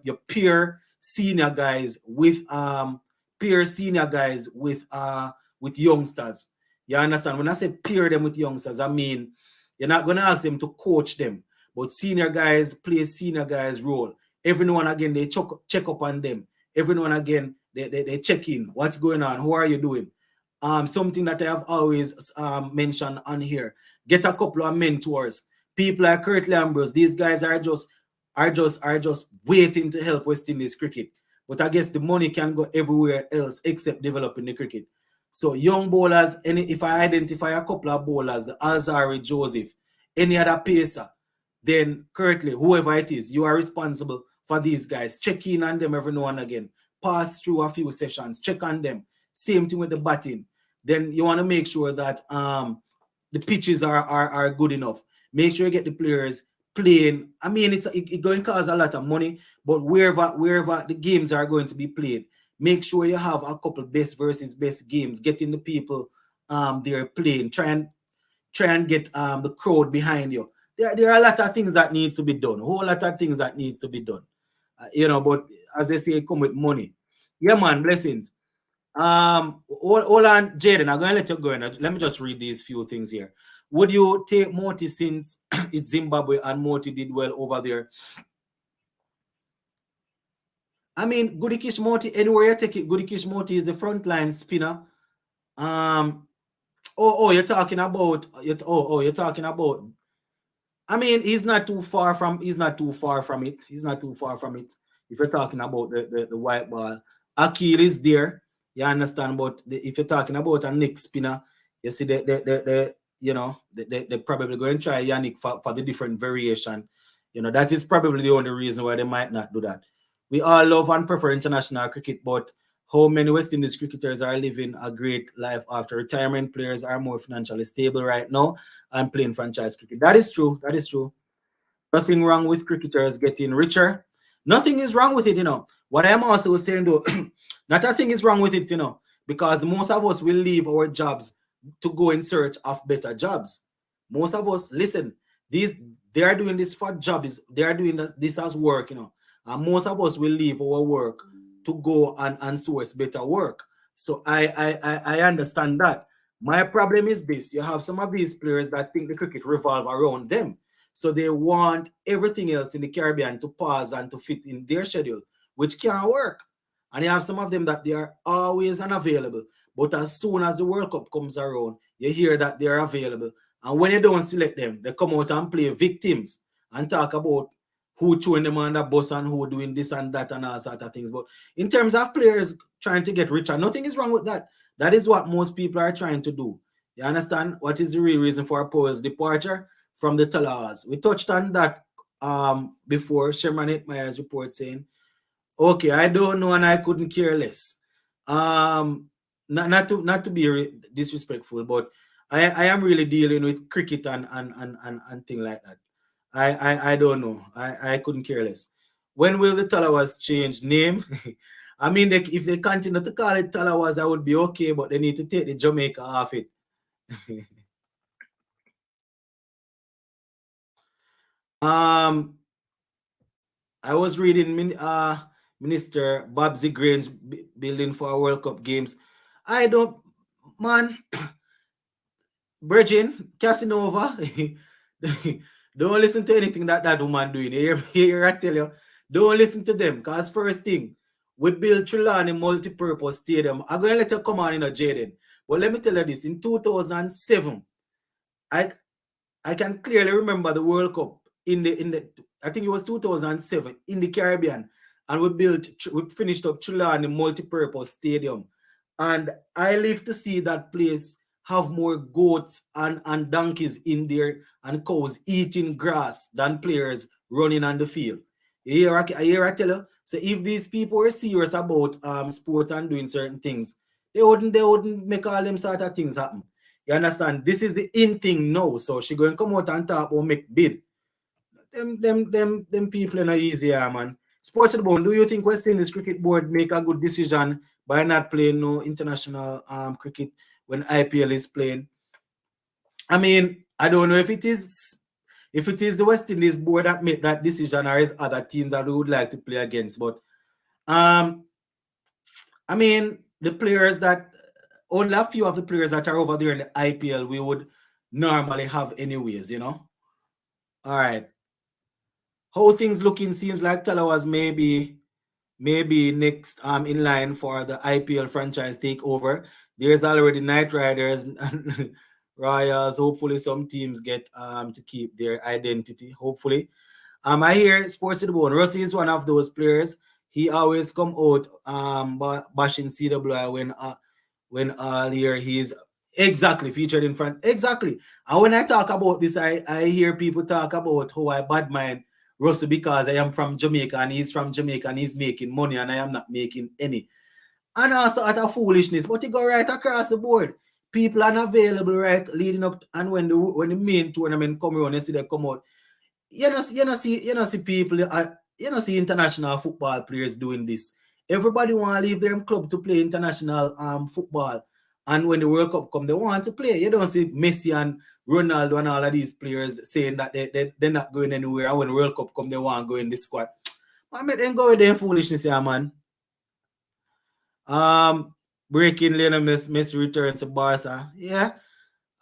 your peer senior guys with youngsters. You understand? When I say pair them with youngsters, I mean you're not going to ask them to coach them, but senior guys play senior guys' role. Every now and again, they check up on them. Every now and again, they check in. What's going on? How are you doing? Something that I have always mentioned on here. Get a couple of mentors. People like Curtly Ambrose. These guys are just waiting to help West Indies cricket. But I guess the money can go everywhere else except developing the cricket. So young bowlers, if I identify a couple of bowlers, the Alzari, Joseph, any other pacer, then Curtly, whoever it is, you are responsible for these guys. Check in on them every now and again. Pass through a few sessions. Check on them. Same thing with the batting. Then you want to make sure that the pitches are good enough. Make sure you get the players playing. I mean, it's going to cause a lot of money, but wherever the games are going to be played, make sure you have a couple best versus best games. Getting the people they're playing. Try and get the crowd behind you. There are a lot of things that needs to be done. A whole lot of things that needs to be done. But as I say, come with money. Yeah, man, blessings. Hold on, Jaden. I'm gonna let you go. Let me just read these few things here. Would you take Moti since it's Zimbabwe and Moti did well over there? I mean, Goodikish Moti, anywhere you take it, Goodikish Moti is the frontline spinner. You're talking about you're talking about. I mean, he's not too far from it. He's not too far from it. If you're talking about the white ball, Akil is there. You understand? But if you're talking about a Nick spinner, you see they're probably going to try Yannick for the different variation. That is probably the only reason why they might not do that. We all love and prefer international cricket, but how many West Indies cricketers are living a great life after retirement? Players are more financially stable right now and playing franchise cricket. That is true. Nothing wrong with cricketers getting richer. Nothing is wrong with it, What I'm also saying, though, not a thing is wrong with it, because most of us will leave our jobs to go in search of better jobs. Most of us, listen, they are doing this for jobs. They are doing this as work, And most of us will leave our work to go and source better work. So I understand that. My problem is this. You have some of these players that think the cricket revolve around them. So they want everything else in the Caribbean to pause and to fit in their schedule, which can't work. And you have some of them that they are always unavailable. But as soon as the World Cup comes around, you hear that they are available. And when you don't select them, they come out and play victims and talk about who throwing them on the bus and who doing this and that and all sort of things. But in terms of players trying to get richer, nothing is wrong with that. That is what most people are trying to do. You understand? What is the real reason for Powell's departure from the Tallawahs? We touched on that before. Sherman Hetmeyer's report saying, okay, I don't know and I couldn't care less. Not to be disrespectful, but I am really dealing with cricket and things like that. I don't know. I couldn't care less. When will the Tallawahs change name? I mean, if they continue to call it Tallawahs, I would be okay, but they need to take the Jamaica off it. I was reading Minister Babsy Grange building for World Cup games. I don't, man. Virgin, Casanova, don't listen to anything that woman doing. Here I tell you, don't listen to them. Because first thing, we built Trelawney multi-purpose stadium. I'm going to let you come on, Jaden. But let me tell you this. In 2007, I can clearly remember the World Cup in the I think it was 2007 in the Caribbean. And we finished up Trelawney multi-purpose stadium. And I live to see that place have more goats and donkeys in there and cows eating grass than players running on the field. You hear I tell you? So if these people are serious about sports and doing certain things, they wouldn't make all them sort of things happen. You understand? This is the in thing now. So she going to come out and talk about make bid. Them people are not easy, man. Sports the Bone, do you think West Indies Cricket Board make a good decision by not playing no international cricket when IPL is playing? I mean, I don't know if it is the West Indies Board that made that decision or is other teams that we would like to play against. But I mean, the players that only a few of the players that are over there in the IPL we would normally have anyways, you know. All right. How things looking seems like Tallawahs maybe next in line for the IPL franchise takeover. There's already Knight Riders and Royals. Hopefully some teams get to keep their identity. Hopefully. I hear Sports to the Bone. Rossi is one of those players. He always come out bashing CWI when all year he's exactly featured in front. Exactly. And when I talk about this, I hear people talk about how I bad mind Russell because I am from Jamaica and he's from Jamaica and he's making money and I am not making any. And also at a foolishness, but you go right across the board. People are unavailable right leading up, and when the main tournament come around, you see they come out. You know see people, see international football players doing this. Everybody want to leave their club to play international football, and when the World Cup come, they want to play. You don't see Messi and Ronaldo and all of these players saying that they're not going anywhere, and when the World Cup come, they want to go in the squad. I make them go with their foolishness here, man. Breaking Lionel Messi returns to Barca. Yeah.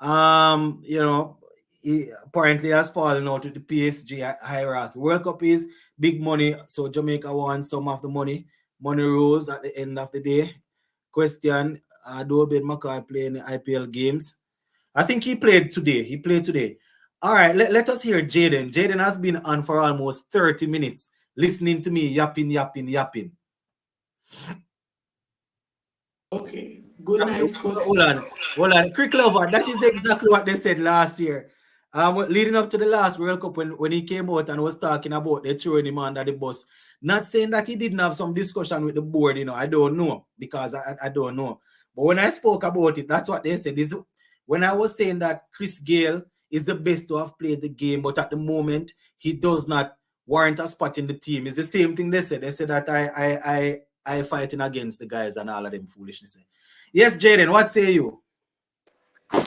You know, he apparently has fallen out with the PSG hierarchy. World Cup is big money, so Jamaica wants some of the money. Money rules at the end of the day. Question: do Ben McCoy play in the IPL games? I think he played today. All right, let us hear Jaden. Jaden has been on for almost 30 minutes listening to me yapping. Okay. Good night, sports. Hold on. Quick lover, that is exactly what they said last year. Leading up to the last World Cup when he came out and was talking about they throwing him under the bus. Not saying that he didn't have some discussion with the board, you know. I don't know because I don't know. But when I spoke about it, that's what they said. Is when I was saying that Chris Gayle is the best to have played the game, but at the moment he does not warrant a spot in the team. It's the same thing they said. They said that I fighting against the guys and all of them foolishness. Yes, Jaden, what say you?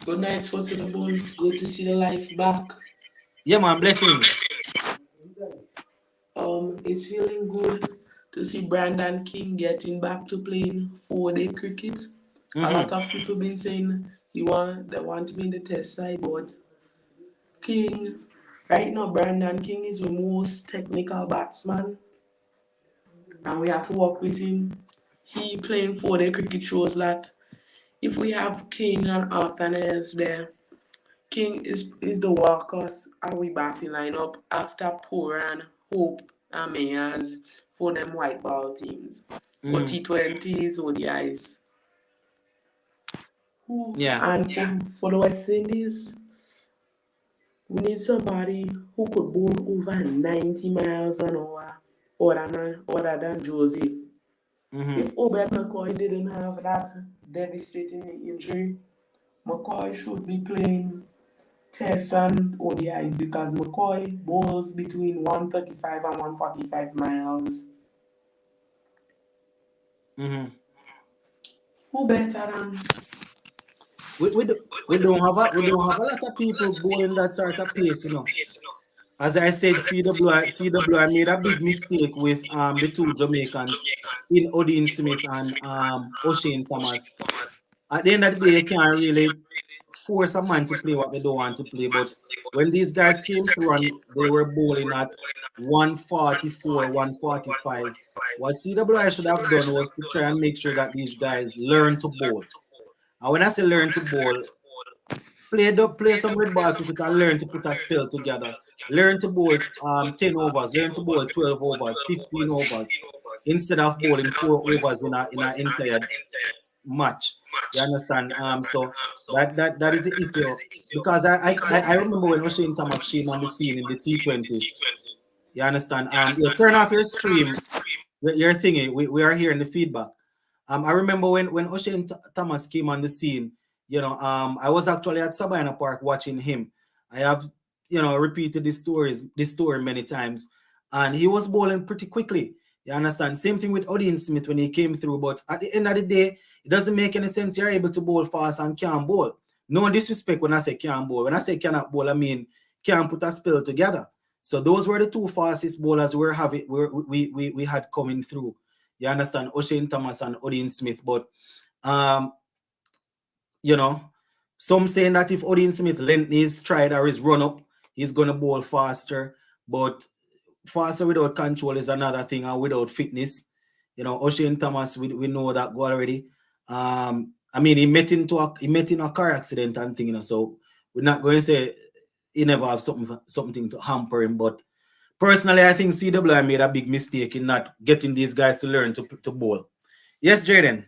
Good night, sports to the bone. Good to see the life back. Yeah, man, blessings. It's feeling good to see Brandon King getting back to playing 4-day cricket. A lot of people been saying they want to be in the test side, but King, right now, Brandon King is the most technical batsman, and we have to work with him. He playing 4-day cricket shows that if we have King and Arthur there, King is the workhorse and we batting lineup after Poran, Hope, and Mayers for them white ball teams. For T20s, ODIs. Yeah. And for the West Indies, we need somebody who could bowl over 90 miles an hour other than Joseph. If Obed McCoy didn't have that devastating injury, McCoy should be playing Tests and ODIs because McCoy bowls between 135 and 145 miles. Who better than We don't have a lot of people bowling that sort of pace, you know. As I said, CWI made a big mistake with the two Jamaicans in Odin Smith and O'Shane Thomas. At the end of the day, you can't really force a man to play what they don't want to play. But when these guys came through and they were bowling at 144, 145, what CWI should have done was to try and make sure that these guys learn to bowl. And when I say learn to bowl, play some red ball cricket and learn to put a spell together. Learn to bowl 10 overs, learn to bowl 12 overs, 15 overs, instead of bowling 4 overs in an entire match. You understand? So that is the issue. Because I remember when O'Shane Thomas came on the scene in the T20. You understand? You turn off your stream, your thingy. We are hearing the feedback. I remember when O'Shane Thomas came on the scene, you know, I was actually at Sabina Park watching him. I have, you know, repeated this story many times. And he was bowling pretty quickly. You understand? Same thing with Odin Smith when he came through. But at the end of the day, it doesn't make any sense. You're able to bowl fast and can't bowl. No disrespect when I say can't bowl. When I say cannot bowl, I mean can't put a spell together. So those were the two fastest bowlers we had coming through. You understand? O'Shane Thomas and Odin Smith. But you know, some saying that if Odin Smith length his stride or his run up, he's gonna bowl faster. But faster without control is another thing, and without fitness. You know, Oshane Thomas, we know that go already. I mean, he met in a car accident and thing, you know. So we're not going to say he never have something to hamper him. But personally, I think CWI made a big mistake in not getting these guys to learn to bowl. Yes, Jaden.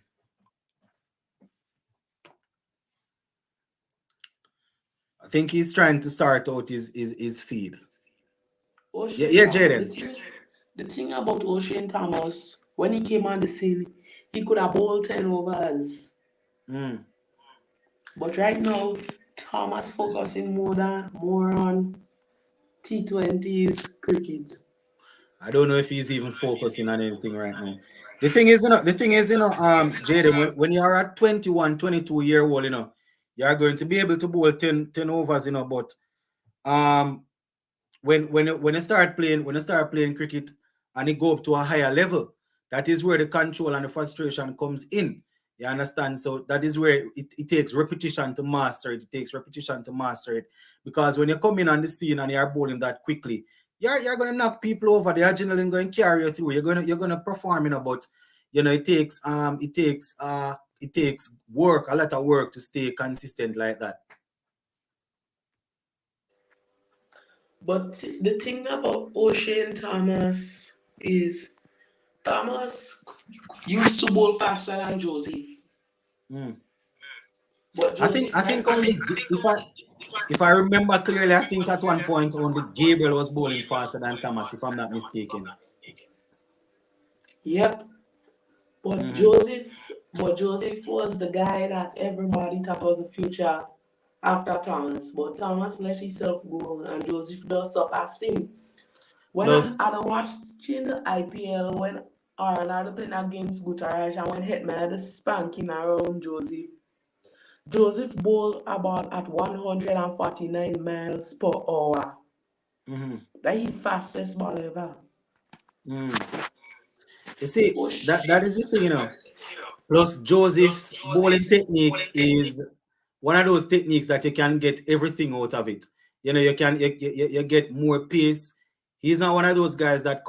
I think he's trying to start out his feed. Yeah, Jaden. The thing about Oshane Thomas, when he came on the scene, he could have bowled 10 overs. But right now, Thomas focusing more on T20s cricket. I don't know if he's even focusing on anything right now. The thing is, Jaden, when you are at 21, 22-year-old, you know, you are going to be able to bowl 10 overs, you know, but when you start playing cricket and you go up to a higher level, that is where the control and the frustration comes in. You understand? So that is where it takes repetition to master it. It takes repetition to master it. Because when you come in on the scene and you're bowling that quickly, you're gonna knock people over. The adrenaline going to carry you through. You're gonna perform, you know, but you know, it takes work, a lot of work to stay consistent like that. But the thing about Oshane Thomas is Thomas used to bowl faster than Joseph. But Joseph, I think only if I remember clearly, I think at one point only Gabriel was bowling faster than Thomas, if I'm not mistaken. Yep. But Joseph was the guy that everybody thought was the future after Thomas. But Thomas let himself go and Joseph just surpassed him. When I watching the IPL when Arnold playing against Guterres and when Hetman had spanking around Joseph bowled about at 149 miles per hour. That is the fastest ball ever. You see, that is the thing, you know. Plus, Joseph's bowling technique is one of those techniques that you can get everything out of it. You know, you get more pace. He's not one of those guys that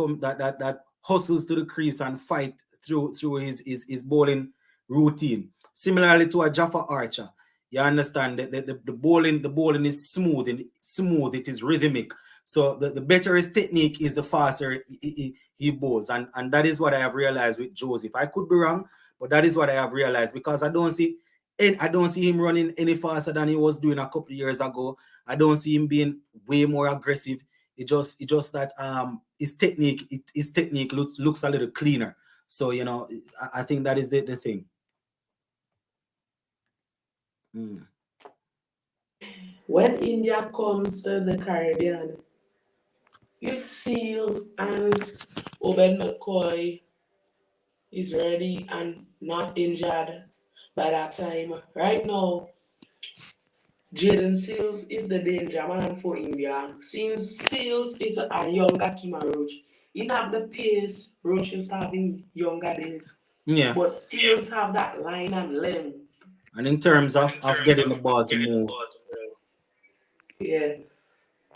hustles to the crease and fight through his bowling routine. Similarly to a Jaffa Archer, you understand that the bowling is smooth. It is rhythmic. So the better his technique is, the faster he bowls, and that is what I have realized with Joseph. I could be wrong, but that is what I have realized, because I don't see him running any faster than he was doing a couple of years ago. I don't see him being way more aggressive. It just that his technique looks a little cleaner. So, you know, I think that is the thing. When India comes to the Caribbean, if Seals and Obed McCoy is ready and not injured by that time, right now, Jaden Seals is the danger man for India. Since Seals is a younger Kima Roach, he have the pace Roach used to have in younger days. Yeah. But Seals have that line and length. And in terms of getting the ball to move. Yeah.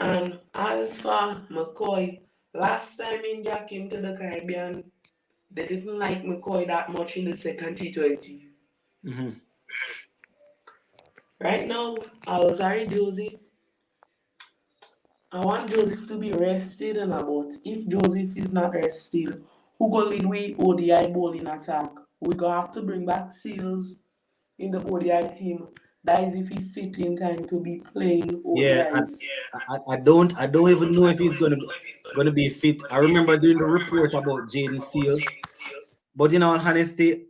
And as for McCoy, last time India came to the Caribbean, they didn't like McCoy that much in the second T20. Right now, Alzari Joseph, I want Joseph to be rested and about. If Joseph is not rested, who go lead with ODI bowling attack? We go have to bring back Seals in the ODI team. That is if he fit in time to be playing ODIs. Yeah, I don't even know if he's gonna be fit. I remember doing the report about Jaden Seals, but in all honesty,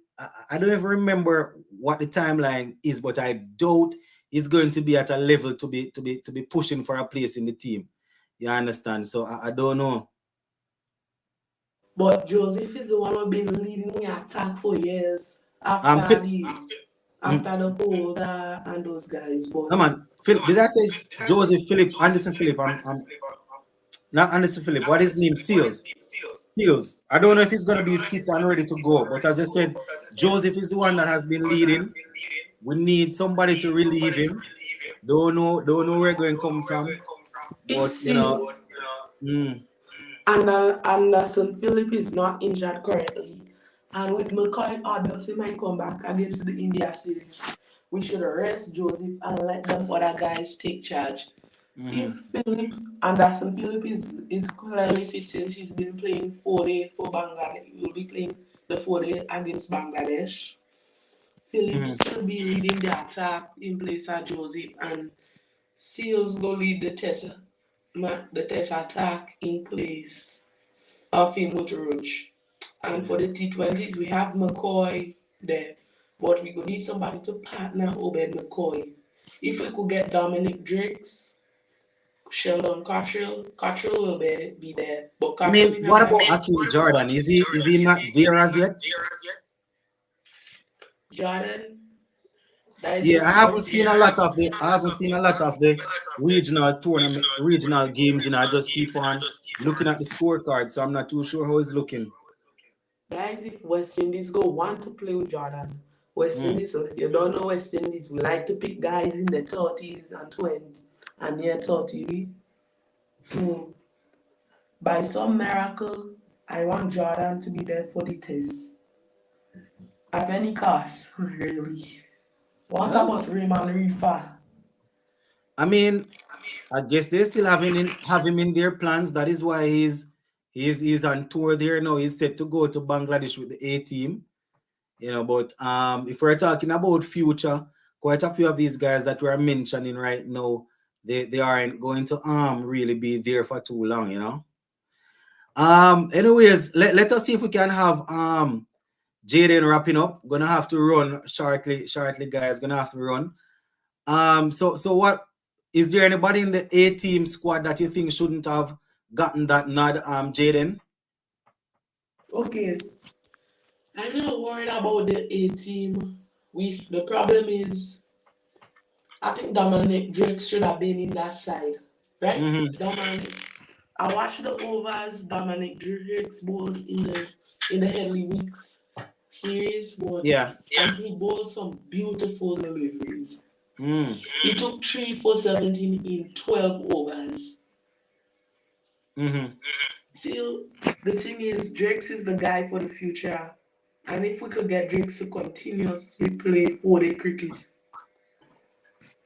I don't even remember what the timeline is. But I doubt he's going to be at a level to be pushing for a place in the team. You understand? So I don't know. But Joseph is the one who's been leading the attack for years after the Holder and those guys. But no, man, did I say Joseph Philip, Anderson Philip? I'm not Anderson Philip. What is his name? Seals. I don't know if he's going to be fit and ready to go. But as I said, Joseph is the one that has been leading. We need somebody to relieve him. Don't know where we're going to come from. If But you know, see, mm, Anderson Phillip is not injured currently, and with McCoy obviously might come back against the India series, we should rest Joseph and let them other guys take charge. If mhm, Anderson Phillip is clearly fit since he's been playing 4-day for Bangladesh, he will be playing the 4-day against Bangladesh. Phillips mhm. will be leading the attack in place of Joseph, and Seals will lead the test attack in place of him with Roach. And for Yeah. the T20s, we have McCoy there, but we could need somebody to partner Obed McCoy. If we could get Dominic Drakes, Sheldon Cottrell will be there, but I Cottrell mean, in a what bad about Akeem Jordan? Is he not there as yet? Jordan, that is Yeah, his I haven't first seen year. a lot of the regional games, and I just keep on looking at the scorecard, so I'm not too sure how it's looking. Guys, if West Indies go want to play with Jordan, West Mm. Indies, so if you don't know West Indies, we like to pick guys in the 30s and 20s and near 30. So, by some miracle, I want Jordan to be there for the test. At any cost, really. What Well, about Raymond Rifa? I mean, I guess they still have him in their plans. That is why he's on tour there now. He's set to go to Bangladesh with the A team. You know, but if we're talking about future, quite a few of these guys that we're mentioning right now, they aren't going to really be there for too long, you know. Anyways, let us see if we can have Jaden wrapping up. Gonna have to run shortly, guys. Gonna have to run. So what is there anybody in the A team squad that you think shouldn't have gotten that nod, Jaden? Okay, I'm not worried about the A team. The problem is I think Dominic Drake should have been in that side, right? Mm-hmm. Dominic, I watched the overs Dominic Drake's bowled in the Henley Weeks series, but Yeah. and he bowled some beautiful deliveries. Mm. He took 3 for 17 in 12 overs. Mm-hmm. Still, the thing is, Drakes is the guy for the future. And if we could get Drakes to continuously play 4-day cricket,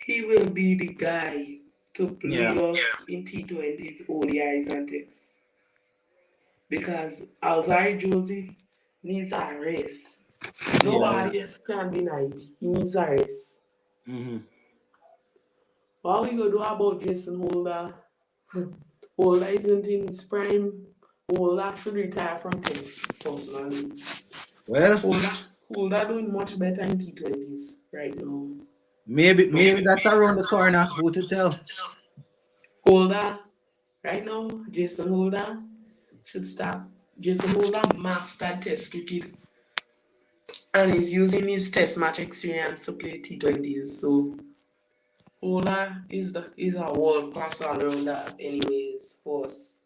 he will be the guy to lead Yeah. us in T20s, ODIs, and tests. Because Alzari Joseph needs a rest. Yeah. Yeah. Nobody can deny it. He needs a rest. Mm-hmm. What we gonna do about Jason Holder? Holder isn't in his prime. Holder should retire from tennis, personally. Well, Holder, Holder doing much better in T20s right now. maybe that's around the corner. Who to tell? Holder, right now, Jason Holder should start. Jason Holder mastered Test cricket and is using his Test match experience to play T20s. So Holder is a world class all rounder, anyways, for us.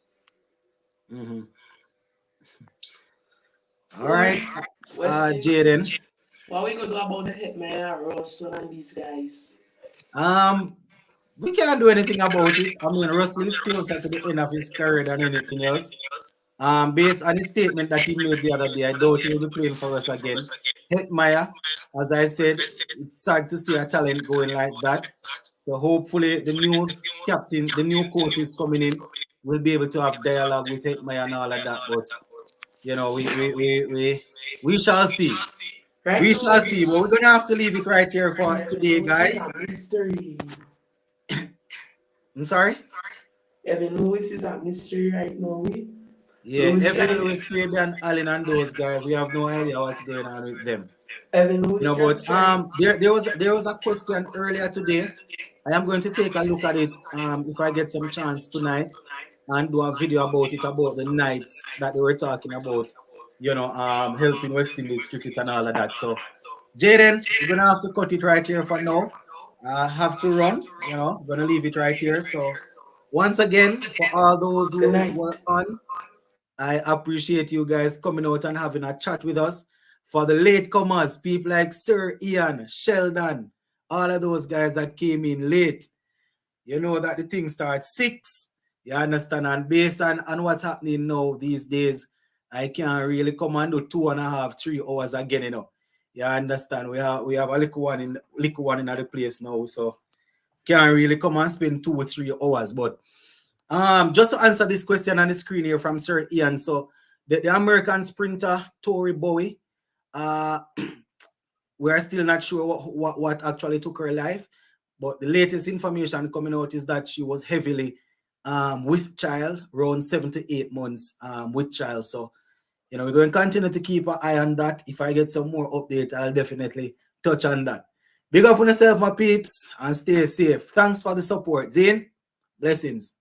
Mm-hmm. All Well, right, West Jaden. Indies. What we gonna do about the Hitman, Russell, and these guys? Um, we can't do anything about it. I mean, Russell is closer to the end of his career than anything else. Based on his statement that he made the other day, I doubt he will be playing for us again. Hetmeyer, as I said, it's sad to see a talent going like that. So hopefully the new captain, the new coach is coming in, will be able to have dialogue with Hetmeyer and all of that. But you know, we shall see. Right We now, shall see. But we're gonna have to leave it right here for Evan today, Lewis is guys. a mystery. I'm sorry. Evan Lewis is a mystery right now. Yeah, Lewis Evan tried. Lewis, Fabian Allen, and those guys, we have no idea what's going on with them. Evan You Lewis know, but just tried. there was a question earlier today. I am going to take a look at it if I get some chance tonight and do a video about it about the nights that they were talking about, you know, helping West Indies cricket and all of that. So Jaden, we're gonna have to cut it right here for now. I have to run, you know, I'm gonna leave it right here. So once again, for all those Good who night. were on, I appreciate you guys coming out and having a chat with us. for the latecomers, people like Sir Ian, Sheldon, all of those guys that came in late. You know that the thing starts 6. You understand? And based on what's happening now these days, I can't really come and do 2.5, 3 hours again, you know. You understand? We have a little one in the place now, so can't really come and spend 2 or 3 hours. But just to answer this question on the screen here from Sir Ian, so the American sprinter Tori Bowie, we are still not sure what actually took her life, but the latest information coming out is that she was heavily with child, around 7 to 8 months with child. So, you know, we're going to continue to keep an eye on that. If I get some more updates, I'll definitely touch on that. Big up on yourself, my peeps, and stay safe. Thanks for the support. Zane, blessings.